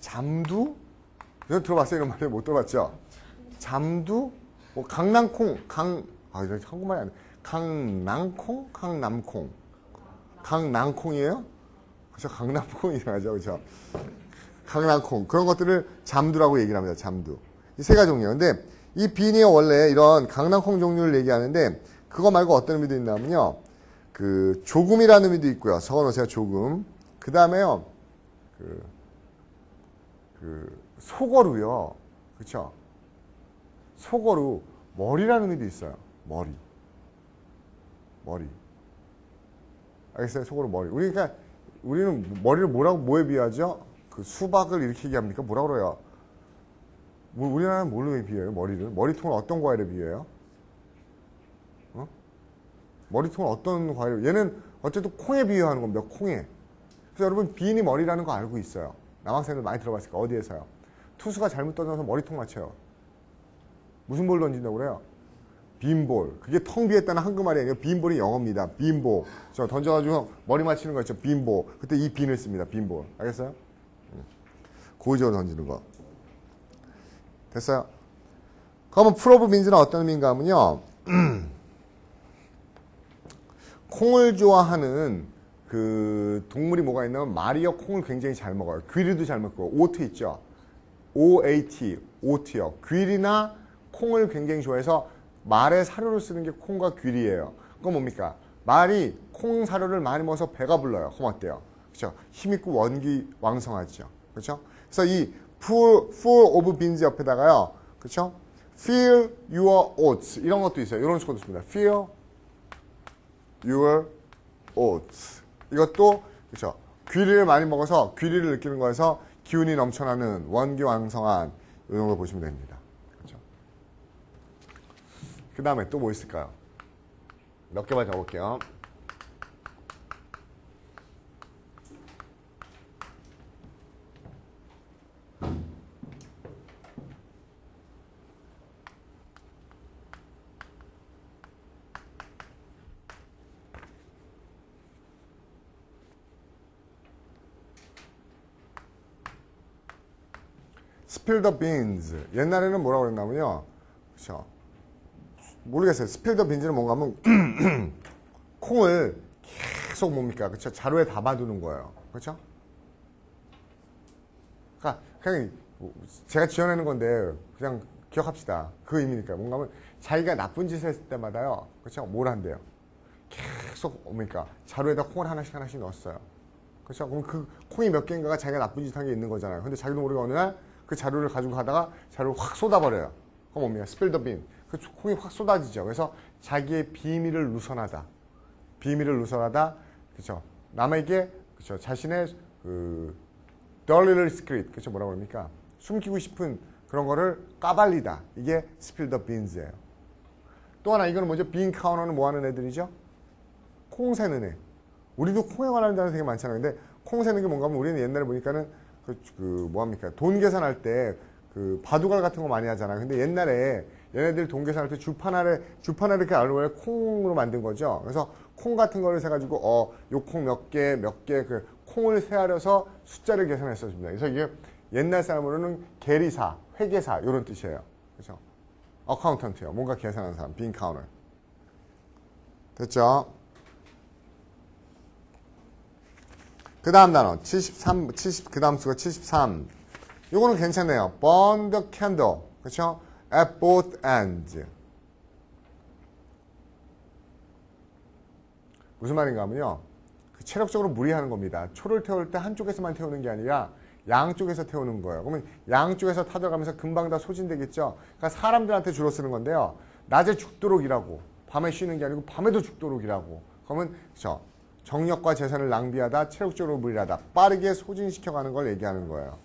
S1: 잠두? 이거 들어봤어요? 이런 말을 못 들어봤죠? 잠두? 뭐 강낭콩, 이거 한국말이 안 돼. 강낭콩? 강낭콩이에요? 그죠? 강낭콩이라죠. 그죠? 강낭콩. 그런 것들을 잠두라고 얘기를 합니다. 잠두. 이 세 가지 종류예요. 근데 이 빈이 원래 이런 강낭콩 종류를 얘기하는데 그거 말고 어떤 의미도 있냐면요. 그 조금이라는 의미도 있고요. 적어놓으세요. 조금. 그 다음에요. 소거루요. 그쵸? 소거루. 머리라는 의미도 있어요. 머리. 알겠어요? 소거루 머리. 우리는 머리를 뭐에 비유하죠? 그 수박을 이렇게 얘기합니까? 뭐라 그래요? 우리나라는 뭘로 비유해요? 머리를? 머리통을 어떤 과일에 비유해요? 머리통을 어떤 과일에? 얘는 어쨌든 콩에 비유하는 겁니다. 콩에. 그래서 여러분 비인이 머리라는 거 알고 있어요. 남학생들 많이 들어봤을까? 어디에서요? 투수가 잘못 던져서 머리통 맞춰요. 무슨 볼 던진다고 그래요? 빈볼. 그게 텅 비었다는 한국말이 아니에요. 빈볼이 영어입니다. 빈볼. 저 던져가지고 머리 맞히는 거 있죠. 빈볼. 그때 이 빈을 씁니다. 빈볼. 알겠어요? 고의적으로 던지는 거. 됐어요? 그러면 프로브 민즈는 어떤 의미인가 하면요. 콩을 좋아하는 그 동물이 뭐가 있냐면 말이요. 콩을 굉장히 잘 먹어요. 귀리도 잘 먹고 오트 있죠. OAT, 오트요. 귀리나 콩을 굉장히 좋아해서 말의 사료를 쓰는 게 콩과 귀리예요. 그건 뭡니까? 말이 콩 사료를 많이 먹어서 배가 불러요. 그럼 어때요? 그렇죠? 힘있고 원기 왕성하죠. 그렇죠? 그래서 이 full of beans 옆에다가요. 그렇죠? Fill your oats 이런 것도 있어요. 이런 식으로 있습니다. Fill your oats 이것도 그렇죠? 귀리를 많이 먹어서 귀리를 느끼는 거에서 기운이 넘쳐나는 원기왕성한 이 정도 보시면 됩니다. 그렇죠? 그 다음에 또 뭐 있을까요? 몇 개만 적어볼게요. Spill the beans. 옛날에는 뭐라고 그랬냐면요. 그렇죠? 모르겠어요. Spill the beans는 뭔가 하면 콩을 계속 뭡니까? 그렇죠? 자루에 담아두는 거예요. 그렇죠? 그러니까 그냥 제가 지어내는 건데 그냥 기억합시다. 그 의미니까. 뭔가 하면 자기가 나쁜 짓을 했을 때마다요. 그렇죠? 뭘 한대요? 계속 뭡니까? 자루에다 콩을 하나씩 넣었어요. 그렇죠? 그럼 그 콩이 몇 개인가가 자기가 나쁜 짓 한 게 있는 거잖아요. 근데 자기도 모르게 어느 날 그 자루를 가지고 가다가 자루를 확 쏟아버려요. 그럼 뭡니까? Spill the bean. 그 콩이 확 쏟아지죠. 그래서 자기의 비밀을 누설하다. 비밀을 누설하다. 그렇죠? 남에게 그렇죠? 자신의 그 dirty little secret. 그렇죠? 뭐라고 그럽니까? 숨기고 싶은 그런 거를 까발리다. 이게 Spill the beans예요. 또 하나 이거는 뭐죠? bean counter는 뭐 하는 애들이죠? 콩 세는 애. 우리도 콩에 관한 단어 되게 많잖아요. 근데 콩 세는 게 뭔가 하면 우리는 옛날에 보니까는 뭐합니까? 돈 계산할 때 그 바둑알 같은 거 많이 하잖아요. 근데 옛날에 얘네들 돈 계산할 때 주판알에 이렇게 알을 콩으로 만든 거죠. 그래서 콩 같은 거를 세가지고 요 콩 몇 개 그 콩을 세하려서 숫자를 계산했었습니다. 그래서 이게 옛날 사람으로는 계리사, 회계사 이런 뜻이에요. 그렇죠? 어카운턴트요. 뭔가 계산하는 사람, 빈 카운터. 됐죠? 그 다음 단어 70 그 다음 수가 73. 요거는 괜찮네요. Burn the candle. 그렇죠? At both ends. 무슨 말인가 하면요. 그 체력적으로 무리하는 겁니다. 초를 태울 때 한쪽에서만 태우는 게 아니라 양쪽에서 태우는 거예요. 그러면 양쪽에서 타들어가면서 금방 다 소진되겠죠. 그러니까 사람들한테 주로 쓰는 건데요. 낮에 죽도록 일하고 밤에 쉬는 게 아니고 밤에도 죽도록 일하고. 그러면 그렇죠? 정력과 재산을 낭비하다, 체력적으로 무리하다, 빠르게 소진시켜가는 걸 얘기하는 거예요.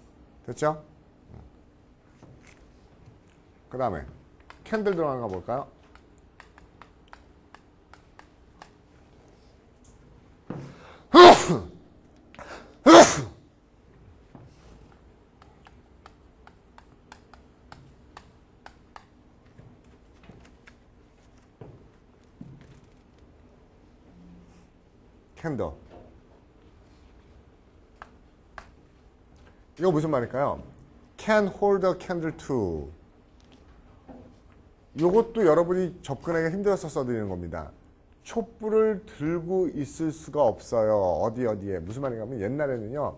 S1: 됐죠? 그 다음에 캔들 들어가는 거 볼까요? 캔들. 이거 무슨 말일까요? Can hold a candle to. 이것도 여러분이 접근하기가 힘들어서 써드리는 겁니다. 촛불을 들고 있을 수가 없어요. 어디에. 무슨 말인가 하면 옛날에는요.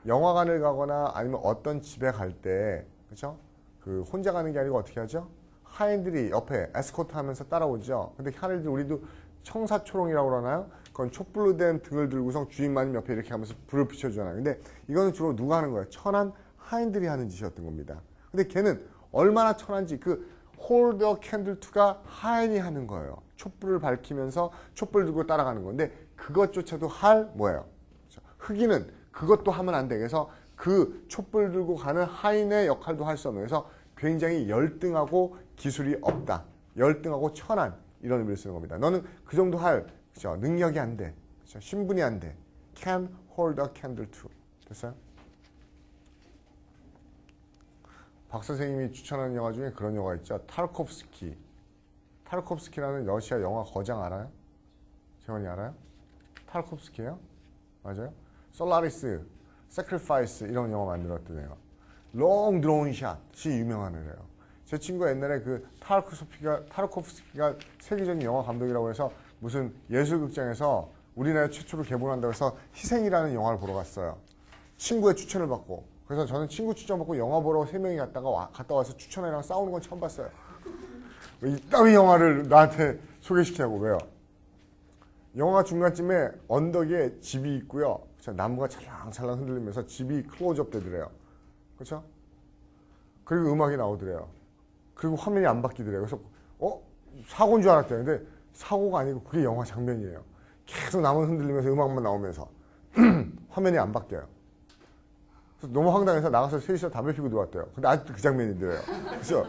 S1: 영화관을 가거나 아니면 어떤 집에 갈 때 그렇죠? 그 혼자 가는 게 아니고 어떻게 하죠? 하인들이 옆에 에스코트 하면서 따라오죠. 근데 하인들 우리도 청사초롱이라고 그러나요? 그건 촛불로 된 등을 들고서 주인마님 옆에 이렇게 하면서 불을 비춰주잖아요. 근데 이거는 주로 누가 하는 거예요? 천한 하인들이 하는 짓이었던 겁니다. 근데 걔는 얼마나 천한지 그 hold the candle to가 하인이 하는 거예요. 촛불을 밝히면서 촛불 들고 따라가는 건데 그것조차도 할 뭐예요? 흑인은 그것도 하면 안 돼. 그래서 그 촛불 들고 가는 하인의 역할도 할 수 없는. 그래서 굉장히 열등하고 기술이 없다. 열등하고 천한 이런 의미를 쓰는 겁니다. 너는 그 정도 할 그렇죠? 능력이 안 돼. 그렇죠? 신분이 안 돼. Can hold a candle to. 됐어요? 박 선생님이 추천하는 영화 중에 그런 영화 있죠. 타르코프스키. 타르코프스키라는 러시아 영화 거장 알아요? 재원이 알아요? 타르코프스키예요? 맞아요? 솔라리스, 세크리파이스 이런 영화 만들었던 애가. 롱 드론 샷이 유명한 애래요. 제 친구가 옛날에 그 타르코프스키가 세계적인 영화 감독이라고 해서 무슨 예술극장에서 우리나라 최초로 개봉한다고 해서 희생이라는 영화를 보러 갔어요. 친구의 추천을 받고. 그래서 저는 친구 추천 받고 영화 보러 3명이 갔다 와서 추천회랑 싸우는 건 처음 봤어요. 이따위 영화를 나한테 소개시키냐고. 왜요? 영화 중간쯤에 언덕에 집이 있고요. 나무가 찰랑찰랑 흔들리면서 집이 클로즈업 되더래요. 그렇죠? 그리고 음악이 나오더래요. 그리고 화면이 안 바뀌더래요. 그래서 사고인 줄 알았대요. 근데 사고가 아니고 그게 영화 장면이에요. 계속 나무 흔들리면서 음악만 나오면서 화면이 안 바뀌어요. 그래서 너무 황당해서 나가서 셋이서 담배 피고 들어왔대요. 근데 아직도 그 장면이 들어요. 그죠?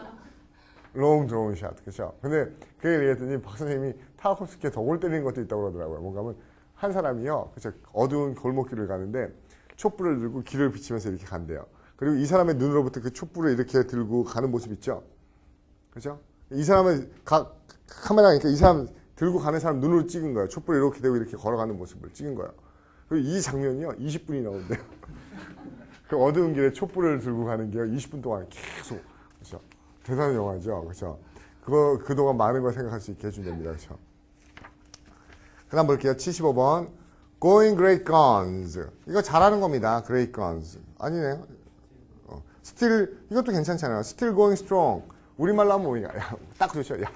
S1: 롱 드로운 샷. 그죠? 근데 그 얘기했더니 박 선생님이 타우코프스키에 덕을 때리는 것도 있다고 그러더라고요. 뭔가 하면 한 사람이요. 그죠? 어두운 골목길을 가는데 촛불을 들고 길을 비치면서 이렇게 간대요. 그리고 이 사람의 눈으로부터 그 촛불을 이렇게 들고 가는 모습 있죠? 그죠? 이 사람은 카메라니까 이 사람 들고 가는 사람 눈으로 찍은 거예요. 촛불을 이렇게 대고 이렇게 걸어가는 모습을 찍은 거예요. 그리고 이 장면이요. 20분이 나오는데요. 그 어두운 길에 촛불을 들고 가는 게요. 20분 동안 계속. 그죠? 대단한 영화죠. 그죠? 그동안 많은 걸 생각할 수 있게 해준답니다. 그죠? 그 다음 볼게요. 75번. Going Great Guns. 이거 잘하는 겁니다. Great Guns. 아니네요. Still, 이것도 괜찮잖아요. Still going strong. 우리말로 하면 뭐냐. 야, 딱 좋죠. 야,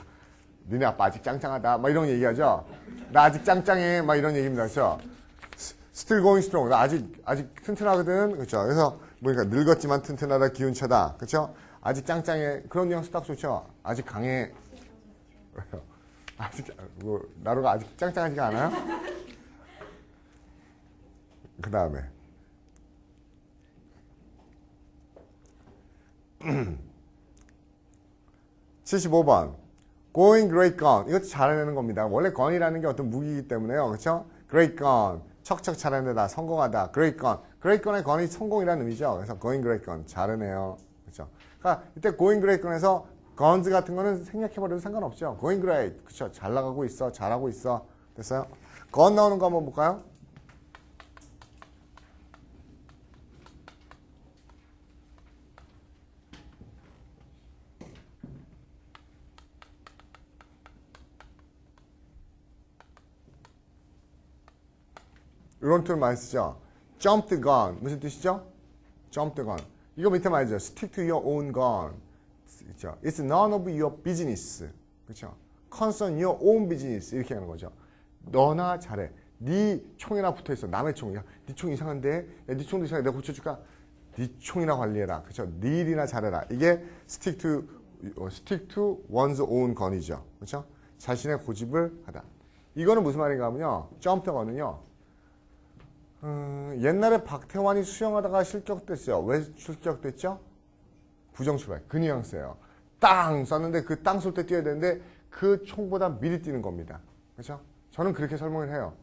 S1: 니네 아빠 아직 짱짱하다. 막 이런 얘기하죠. 나 아직 짱짱해. 막 이런 얘기입니다. 그죠? Still going strong. 나 아직 튼튼하거든. 그렇죠? 그래서 보니까 늙었지만 튼튼하다, 기운차다. 그렇죠? 아직 짱짱해. 그런 뉘앙스 딱 좋죠? 아직 강해. 아직 나루가 아직 짱짱하지가 않아요? 그 다음에 75번 Going great gun. 이것도 잘해내는 겁니다. 원래 gun이라는 게 어떤 무기이기 때문에요. 그렇죠? Great gun. 척척 잘해내다. 성공하다. Great gun. Great gun의 gun이 성공이라는 의미죠. 그래서 going great gun. 잘해내요. 그렇죠? 그러니까 이때 going great gun에서 guns 같은 거는 생략해버려도 상관없죠. going great. 그렇죠? 잘 나가고 있어. 잘하고 있어. 됐어요? gun 나오는 거 한번 볼까요? 이런 툴 많이 쓰죠. Jump the gun. 무슨 뜻이죠? Jump the gun. 이거 밑에 말이죠. Stick to your own gun. 그렇죠? It's none of your business. 그렇죠? Concern your own business. 이렇게 하는 거죠. 너나 잘해. 네 총이나 붙어있어. 남의 총이야. 네 총 이상한데? 야, 네 총도 이상해. 내가 고쳐줄까? 네 총이나 관리해라. 그렇죠? 네 일이나 잘해라. 이게 stick to one's own gun이죠. 그렇죠? 자신의 고집을 하다. 이거는 무슨 말인가 하면요. Jump the gun은요. 옛날에 박태환이 수영하다가 실격됐어요. 왜 실격됐죠? 부정출발. 그 뉘앙스예요. 땅 쐈는데 그 땅 쏠 때 뛰어야 되는데 그 총보다 미리 뛰는 겁니다. 그렇죠? 저는 그렇게 설명을 해요.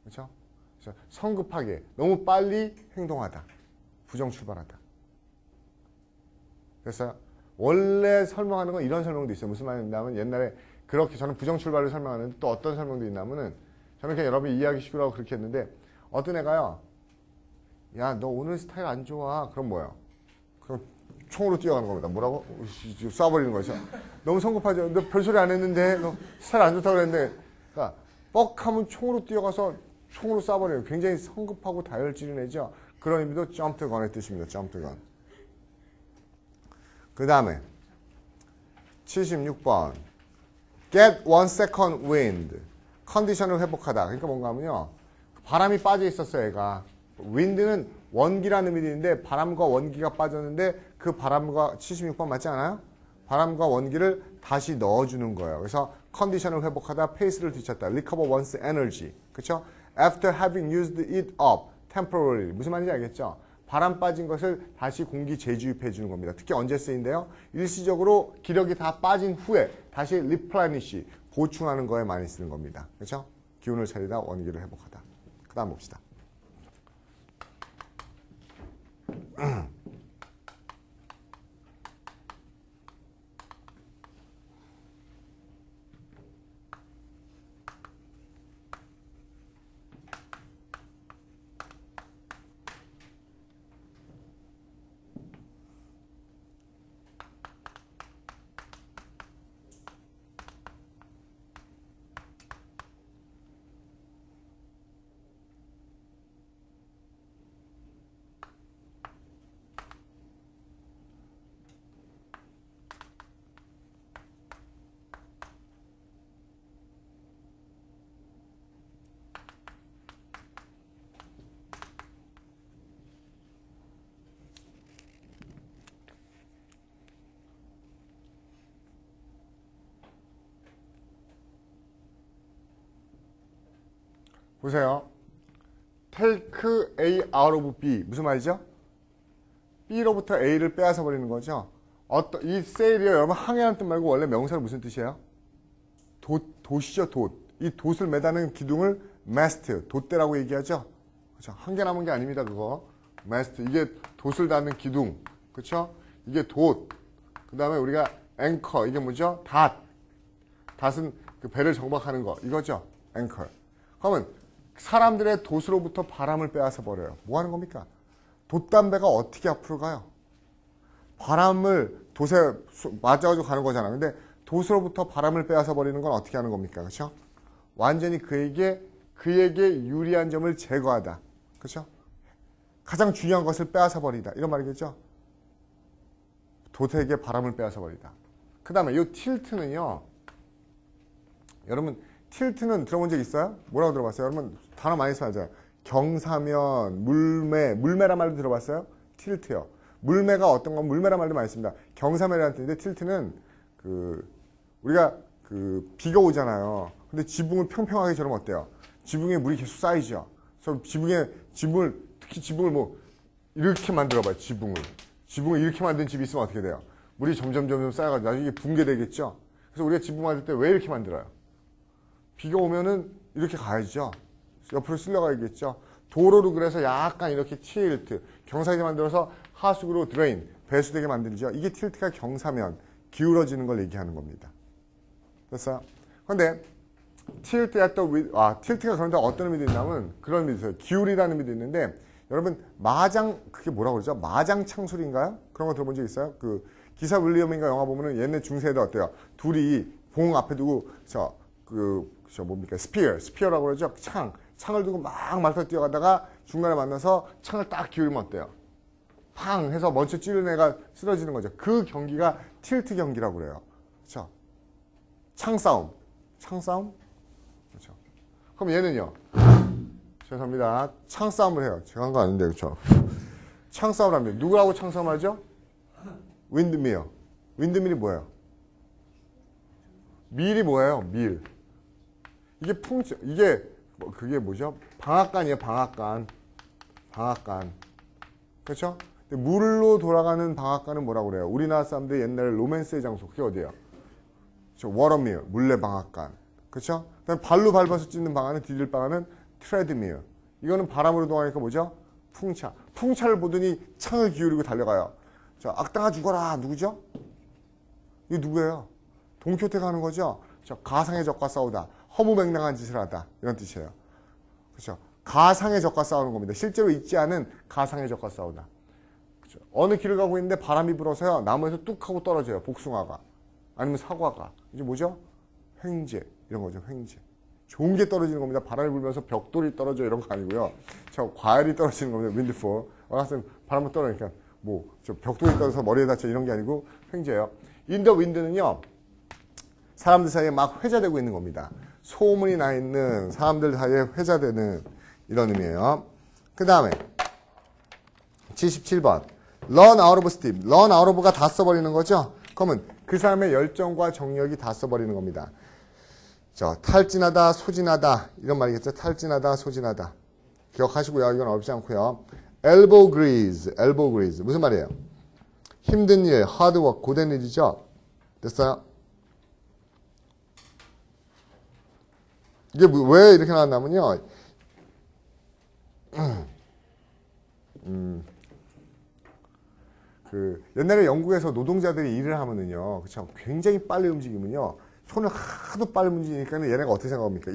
S1: 그렇죠? 성급하게 너무 빨리 행동하다. 부정출발하다. 그래서 원래 설명하는 건 이런 설명도 있어요. 무슨 말이냐면 옛날에 그렇게 저는 부정출발을 설명하는데 또 어떤 설명도 있냐면은 저는 그냥 여러분이 이해하기 쉽으라고 그렇게 했는데 어떤 애가요. 야, 너 오늘 스타일 안 좋아. 그럼 뭐예요? 그럼 총으로 뛰어가는 겁니다. 뭐라고? 쏴버리는 거죠. 너무 성급하죠. 너 별소리 안 했는데 너 스타일 안 좋다고 그랬는데 그러니까 뻑하면 총으로 뛰어가서 총으로 쏴버려요. 굉장히 성급하고 다혈질인 애죠. 그런 의미도 jump the gun의 뜻입니다. jump the gun. 그 다음에 76번 get 1 second wind. 컨디션을 회복하다. 그러니까 뭔가 하면요. 바람이 빠져 있었어요, 얘가. 윈드는 원기라는 의미도 있는데 바람과 원기가 빠졌는데 그 바람과 76번 맞지 않아요? 바람과 원기를 다시 넣어주는 거예요. 그래서 컨디션을 회복하다, 페이스를 뒤쳤다. recover one's energy. 그렇죠? after having used it up temporarily. 무슨 말인지 알겠죠? 바람 빠진 것을 다시 공기 재주입해 주는 겁니다. 특히 언제 쓰인대요? 일시적으로 기력이 다 빠진 후에 다시 replenish, 보충하는 거에 많이 쓰는 겁니다. 그렇죠? 기운을 차리다, 원기를 회복하다. 그 다음 봅시다. 보세요. take A out of B. 무슨 말이죠? B로부터 A를 빼앗아 버리는 거죠. 이 sail이요, 여러분 항해라는 뜻 말고 원래 명사는 무슨 뜻이에요? 돛이죠, 돛. 이 돛을 매다는 기둥을 mast, 돛대라고 얘기하죠. 그렇죠? 한 개 남은 게 아닙니다, 그거. mast, 이게 돛을 닫는 기둥, 그렇죠? 이게 돛. 그 다음에 우리가 앵커, 이게 뭐죠? 닷은 그 배를 정박하는 거, 이거죠, 앵커. 그러면 사람들의 돛으로부터 바람을 빼앗아 버려요. 뭐 하는 겁니까? 돛담배가 어떻게 앞으로 가요? 바람을 돛에 맞아가지고 가는 거잖아. 근데 돛으로부터 바람을 빼앗아 버리는 건 어떻게 하는 겁니까? 그렇죠? 완전히 그에게 유리한 점을 제거하다. 그렇죠? 가장 중요한 것을 빼앗아 버리다. 이런 말이겠죠? 돛에게 바람을 빼앗아 버리다. 그 다음에 이 틸트는요. 여러분 틸트는 들어본 적 있어요? 뭐라고 들어봤어요? 여러분 단어 많이 써야죠. 경사면, 물매란 말도 들어봤어요? 틸트요. 물매가 어떤 건 물매란 말도 많이 씁니다. 경사면이라는 뜻인데 틸트는 우리가 비가 오잖아요. 근데 지붕을 평평하게 저러면 어때요? 지붕에 물이 계속 쌓이죠. 그래서 특히 지붕을 뭐 이렇게 만들어봐요. 지붕을 이렇게 만든 집이 있으면 어떻게 돼요? 물이 점점 쌓여가지고 나중에 붕괴되겠죠. 그래서 우리가 지붕 만들 때 왜 이렇게 만들어요? 비가 오면은 이렇게 가야죠. 옆으로 쓸려가야겠죠. 도로로 그래서 약간 이렇게 틸트, 경사하게 만들어서 하수구로 드레인, 배수되게 만들죠. 이게 틸트가 경사면, 기울어지는 걸 얘기하는 겁니다. 됐어요? 그런데 틸트가 그런데 어떤 의미도 있냐면 그런 의미도 있어요. 기울이라는 의미도 있는데 여러분 그게 뭐라고 그러죠? 마장 창술인가요? 그런 거 들어본 적 있어요? 그 기사 윌리엄인가 영화 보면은 옛날 중세에도 어때요? 둘이 봉 앞에 두고 스피어라고 그러죠? 창을 두고 막 말타 뛰어가다가 중간에 만나서 창을 딱 기울이면 어때요? 팡 해서 먼저 찌른 애가 쓰러지는 거죠. 그 경기가 틸트 경기라고 그래요. 그렇죠? 창싸움. 그렇죠? 그럼 얘는요? 죄송합니다. 창싸움을 해요. 제가 한 거 아닌데, 그렇죠? 창싸움을 합니다. 누구하고 창싸움을 하죠? 윈드밀. 윈드밀이 뭐예요? 밀이 뭐예요? 밀. 그게 뭐죠? 방앗간이에요, 방앗간. 그렇죠? 근데 물로 돌아가는 방앗간은 뭐라고 그래요? 우리나라 사람들 옛날에 로맨스의 장소, 그게 어디예요? 워터밀, 물레 방앗간. 그렇죠? 그다음에 발로 밟아서 찢는 방안은 디딜 방안은 트레드밀. 이거는 바람으로 동하니까 뭐죠? 풍차. 풍차를 보더니 창을 기울이고 달려가요. 자, 악당아 죽어라. 누구죠? 이게 누구예요? 동키호테가 하는 거죠? 가상의 적과 싸우다. 허무맹랑한 짓을 하다. 이런 뜻이에요. 그렇죠? 가상의 적과 싸우는 겁니다. 실제로 있지 않은 가상의 적과 싸우다. 그렇죠? 어느 길을 가고 있는데 바람이 불어서요. 나무에서 뚝 하고 떨어져요. 복숭아가. 아니면 사과가. 이제 뭐죠? 횡재. 이런 거죠. 횡재. 좋은 게 떨어지는 겁니다. 바람이 불면서 벽돌이 떨어져 이런 거 아니고요. 과일이 떨어지는 겁니다. 윈드폴. 와서 바람을 떨어니까 벽돌이 떨어져서 머리에 다쳐 이런 게 아니고 횡재예요. 인더 윈드는요. 사람들 사이에 막 회자되고 있는 겁니다. 소문이 나 있는 사람들 사이에 회자되는 이런 의미예요. 그 다음에 77번 run out of steam. run out of가 다 써버리는 거죠. 그러면 그 사람의 열정과 정력이 다 써버리는 겁니다. 탈진하다, 소진하다 이런 말이겠죠. 탈진하다, 소진하다. 기억하시고요. 이건 어렵지 않고요. elbow grease 무슨 말이에요? 힘든 일, hard work, 고된 일이죠. 됐어요? 이게 왜 이렇게 나왔냐면요. 옛날에 영국에서 노동자들이 일을 하면은요, 그쵸? 굉장히 빨리 움직이면요, 손을 하도 빨리 움직이니까 얘네가 어떻게 생각합니까?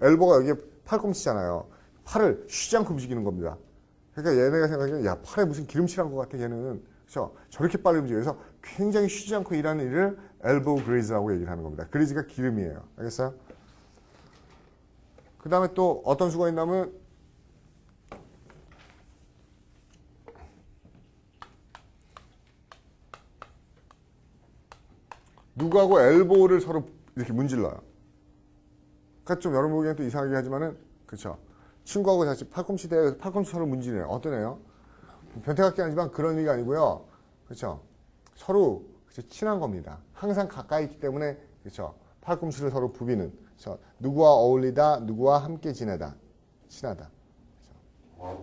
S1: 엘보가 여기에 팔꿈치잖아요. 팔을 쉬지 않고 움직이는 겁니다. 그러니까 얘네가 생각하기에는, 야, 팔에 무슨 기름칠한 것 같아, 얘는. 그쵸? 저렇게 빨리 움직여요. 그래서 굉장히 쉬지 않고 일하는 일을 elbow grease라고 얘기를 하는 겁니다. grease가 기름이에요. 알겠어요? 그 다음에 또 어떤 수가 있냐면, 누구하고 엘보를 서로 이렇게 문질러요. 그러니까 좀 여러분 보기엔 또 이상하게 하지만은, 그쵸. 친구하고 같이 팔꿈치 서로 문지르네요. 어떤 애요? 변태 같긴 하지만 그런 의미가 아니고요. 그쵸. 서로 친한 겁니다. 항상 가까이 있기 때문에, 그쵸. 팔꿈치를 서로 부비는. 그쵸. 누구와 어울리다, 누구와 함께 지내다. 친하다. 그쵸.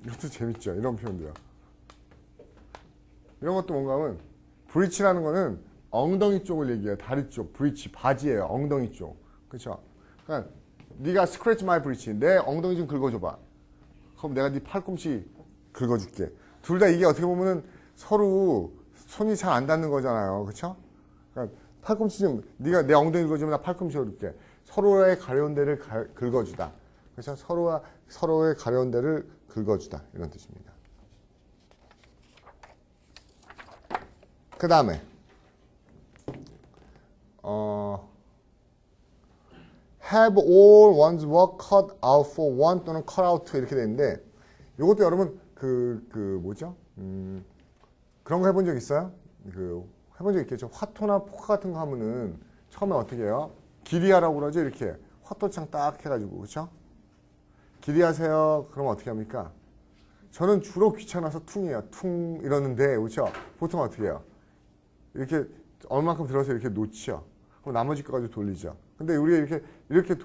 S1: 이것도 재밌죠. 이런 표현도요. 이런 것도 뭔가 하면 브리치라는 거는 엉덩이 쪽을 얘기해요. 다리 쪽. 브리치, 바지예요. 엉덩이 쪽. 그렇죠? 그러니까 네가 스크래치 마이 브리치. 내 엉덩이 좀 긁어줘봐. 그럼 내가 네 팔꿈치 긁어줄게. 둘 다 이게 어떻게 보면은 서로 손이 잘 안 닿는 거잖아요. 그렇죠? 그러니까 팔꿈치 좀 네가 내 엉덩이 긁어주면 나 팔꿈치 긁을게. 서로의 가려운 데를 긁어주다. 그렇죠? 서로의 가려운 데를 긁어주다. 이런 뜻입니다. 그 다음에 have all one's work cut out for one 또는 cut out to 이렇게 되는데 이것도 여러분 뭐죠? 그런 거 해본 적 있어요? 해본 적 있겠죠? 화토나 포카 같은 거 하면은 처음에 어떻게 해요? 길이하라고 그러죠? 이렇게 화토창 딱 해가지고 그렇죠? 길이하세요. 그러면 어떻게 합니까? 저는 주로 귀찮아서 퉁이에요. 퉁 이러는데 그렇죠? 보통 어떻게 해요? 이렇게 얼만큼 들어서 이렇게 놓죠. 그럼 나머지 거 가지고 돌리죠. 근데 우리가 이렇게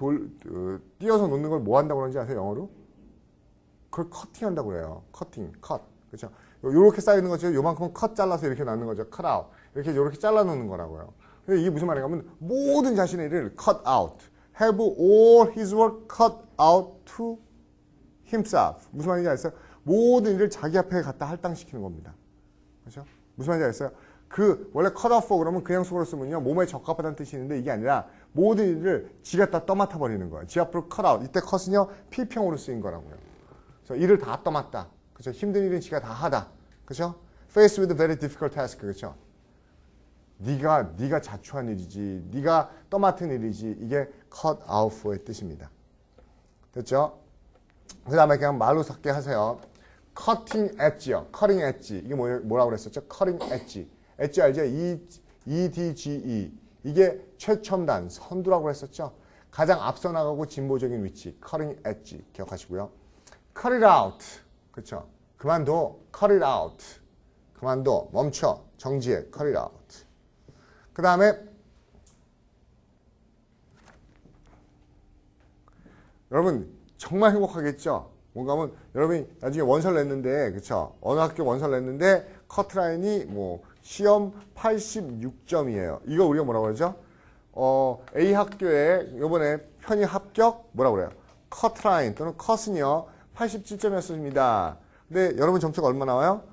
S1: 띄어서 놓는 걸 뭐 한다고 그러는지 아세요? 영어로? 그걸 커팅 한다고 그래요. 커팅, 컷. 그렇죠? 요렇게 쌓이는 거죠. 요만큼 컷 잘라서 이렇게 놔는 거죠. cut out. 이렇게 잘라 놓는 거라고요. 근데 이게 무슨 말인가 하면 모든 자신의 일을 cut out. have all his work cut out to himself. 무슨 말인지 아세요? 모든 일을 자기 앞에 갖다 할당시키는 겁니다. 그렇죠? 무슨 말인지 아세요? 원래 cut off 그러면 그냥 속으로 쓰면요. 몸에 적합하다는 뜻이 있는데 이게 아니라 모든 일을 지가 다 떠맡아 버리는 거예요. 지 앞으로 cut out. 이때 cut은요. 필평으로 쓰인 거라고요. 그래서 일을 다 떠맡다. 그렇죠? 힘든 일은 지가 다 하다. 그렇죠? face with a very difficult task. 그렇죠? 네가 자초한 일이지. 네가 떠맡은 일이지. 이게 cut out for의 뜻입니다. 됐죠? 그 다음에 그냥 말로 섞게 하세요. cutting edge요. cutting edge. 이게 뭐라고 그랬었죠? cutting edge. 엣지 알죠? EDGE. 이게 최첨단, 선두라고 했었죠? 가장 앞서 나가고 진보적인 위치. cutting edge. 기억하시고요. cut it out. 그렇죠? 그만둬. cut it out. 그만둬. 멈춰. 정지해. cut it out. 그 다음에 여러분 정말 행복하겠죠? 뭔가 하면 여러분이 나중에 원서를 냈는데 그렇죠? 어느 학교 원서를 냈는데 커트라인이 시험 86점이에요. 이거 우리가 뭐라고 그러죠? A 학교에 이번에 편입 합격 뭐라고 그래요? 커트라인 또는 컷은요 87점이었습니다. 근데 여러분 점수가 얼마 나와요?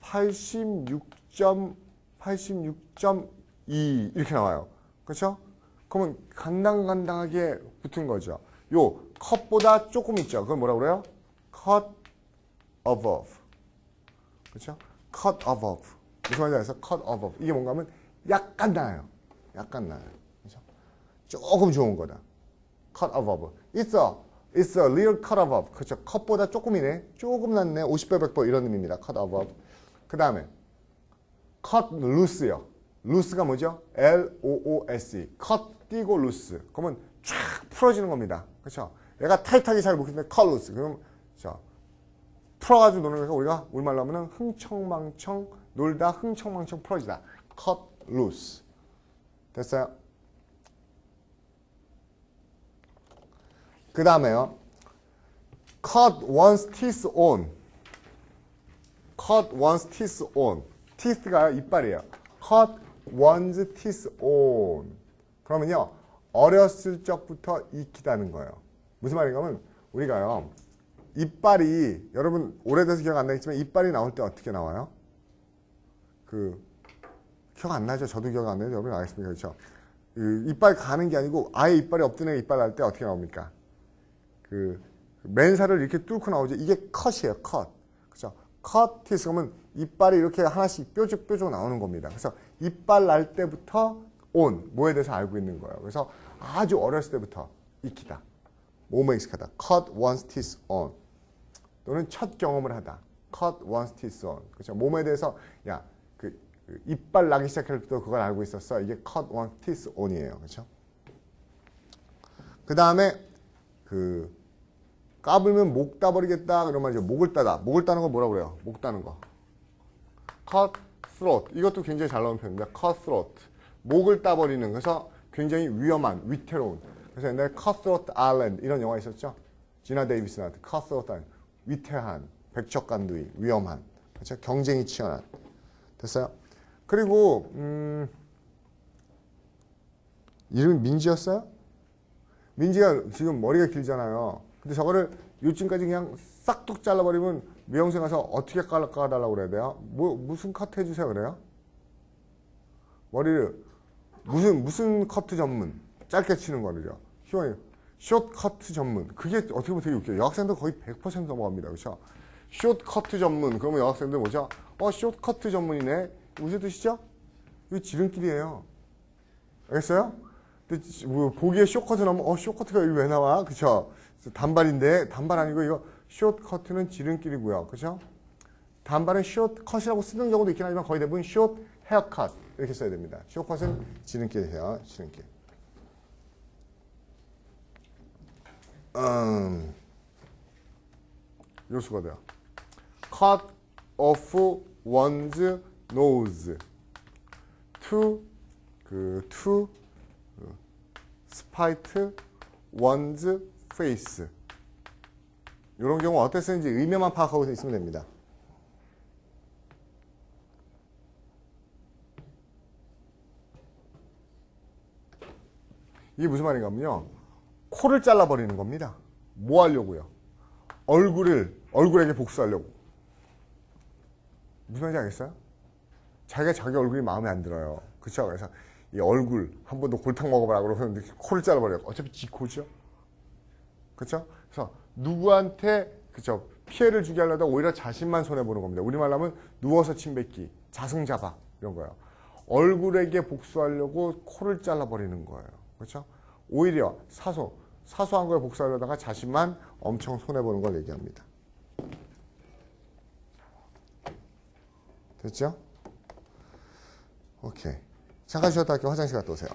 S1: 86.2 이렇게 나와요. 그렇죠? 그러면 간당간당하게 붙은 거죠. 요 컷보다 조금 있죠. 그걸 뭐라고 그래요? cut above. 그렇죠? cut above. 무슨 말인지 알았어? cut above. 이게 뭔가 하면 약간 나아요. 약간 나아요. 그렇죠? 조금 좋은 거다. cut above. It's a little cut above. 그렇죠? 컷보다 조금이네. 조금 낫네. 50배, 100배 이런 의미입니다. cut above. 그 다음에 cut loose요. loose가 뭐죠? L-O-O-S-E. cut 띄고 loose. 그러면 쫙 풀어지는 겁니다. 그렇죠? 얘가 타이트하게 잘 먹히는데 cut loose. 그럼 자, 풀어가지고 노는 거니까 우리가 우리말로 하면 흥청망청 놀다 흥청망청 풀어지다. cut loose. 됐어요? 그 다음에요. cut one's teeth on. cut one's teeth on. teeth가 이빨이에요. cut one's teeth on. 그러면요. 어렸을 적부터 익히다는 거예요. 무슨 말인가 하면 우리가요. 이빨이 여러분 오래돼서 기억 안 나겠지만 이빨이 나올 때 어떻게 나와요? 기억 안 나죠? 저도 기억 안 나요. 여러분 알겠습니까? 그렇죠? 이빨 가는 게 아니고 아예 이빨이 없던 애 이빨 날 때 어떻게 나옵니까? 맨살을 이렇게 뚫고 나오죠. 이게 컷이에요. 컷. 그렇죠? 컷 티스 그러면 이빨이 이렇게 하나씩 뾰족뾰족 나오는 겁니다. 그래서 이빨 날 때부터 온 뭐에 대해서 알고 있는 거예요. 그래서 아주 어렸을 때부터 익히다. 몸에 익숙하다. cut one's teeth on. 또는 첫 경험을 하다. cut one's teeth on. 그렇죠? 몸에 대해서 야, 이빨 나기 시작할 때도 그걸 알고 있었어. 이게 cut one's teeth on이에요. 그렇죠? 그 다음에 까불면 목 따버리겠다 그런 말이죠. 목을 따다. 목을 따는 거 뭐라고 그래요? 목 따는 거. cut throat. 이것도 굉장히 잘 나오는 편입니다. cut throat. 목을 따버리는. 그래서 굉장히 위험한, 위태로운. 그래서 옛날에 Cutthroat Island 이런 영화 있었죠? 지나 데이비스 나한테 Cutthroat Island. 위태한, 백척간두이, 위험한. 그렇죠? 경쟁이 치열한. 됐어요? 그리고 이름이 민지였어요? 민지가 지금 머리가 길잖아요. 근데 저거를 요쯤까지 그냥 싹둑 잘라버리면 미용실 가서 어떻게 깎아달라고 그래야 돼요? 무슨 커트 해주세요 그래요? 머리를 무슨 커트 전문? 짧게 치는 거죠. 숏 커트 전문. 그게 어떻게 보면 되게 웃겨요. 여학생들 거의 100% 넘어갑니다. 그렇죠? 숏 커트 전문. 그러면 여학생들 뭐죠? 숏 커트 전문이네. 무슨 뜻이죠? 이거 지름길이에요. 알겠어요? 근데 뭐 보기에 숏 커트 나오면 숏 커트가 여기 왜 나와? 그쵸? 단발인데 단발 아니고 이거 숏 커트는 지름길이고요. 그쵸? 단발은 숏 컷이라고 쓰는 경우도 있긴 하지만 거의 대부분 숏 헤어컷 이렇게 써야 됩니다. 숏 컷은 지름길이에요. 지름길. 요수가 돼요. Cut off one's nose to spite one's face. 이런 경우 어떻게 쓰는지 의미만 파악하고 있으면 됩니다. 이게 무슨 말인가 하면요. 코를 잘라버리는 겁니다. 뭐 하려고요? 얼굴에게 복수하려고. 무슨 말인지 알겠어요? 자기가 자기 얼굴이 마음에 안 들어요. 그쵸? 그래서 이 얼굴 한 번 더 골탕 먹어보라 그러면 코를 잘라버려요. 어차피 지 코죠? 그쵸? 그래서 누구한테 그쵸? 피해를 주게 하려다 오히려 자신만 손해보는 겁니다. 우리말로 하면 누워서 침 뱉기, 자승자박 이런 거예요. 얼굴에게 복수하려고 코를 잘라버리는 거예요. 그렇죠? 오히려 사소한 거에 복수하려다가 자신만 엄청 손해보는 걸 얘기합니다. 됐죠? 오케이. 잠깐 쉬었다 할게요. 화장실 갔다 오세요.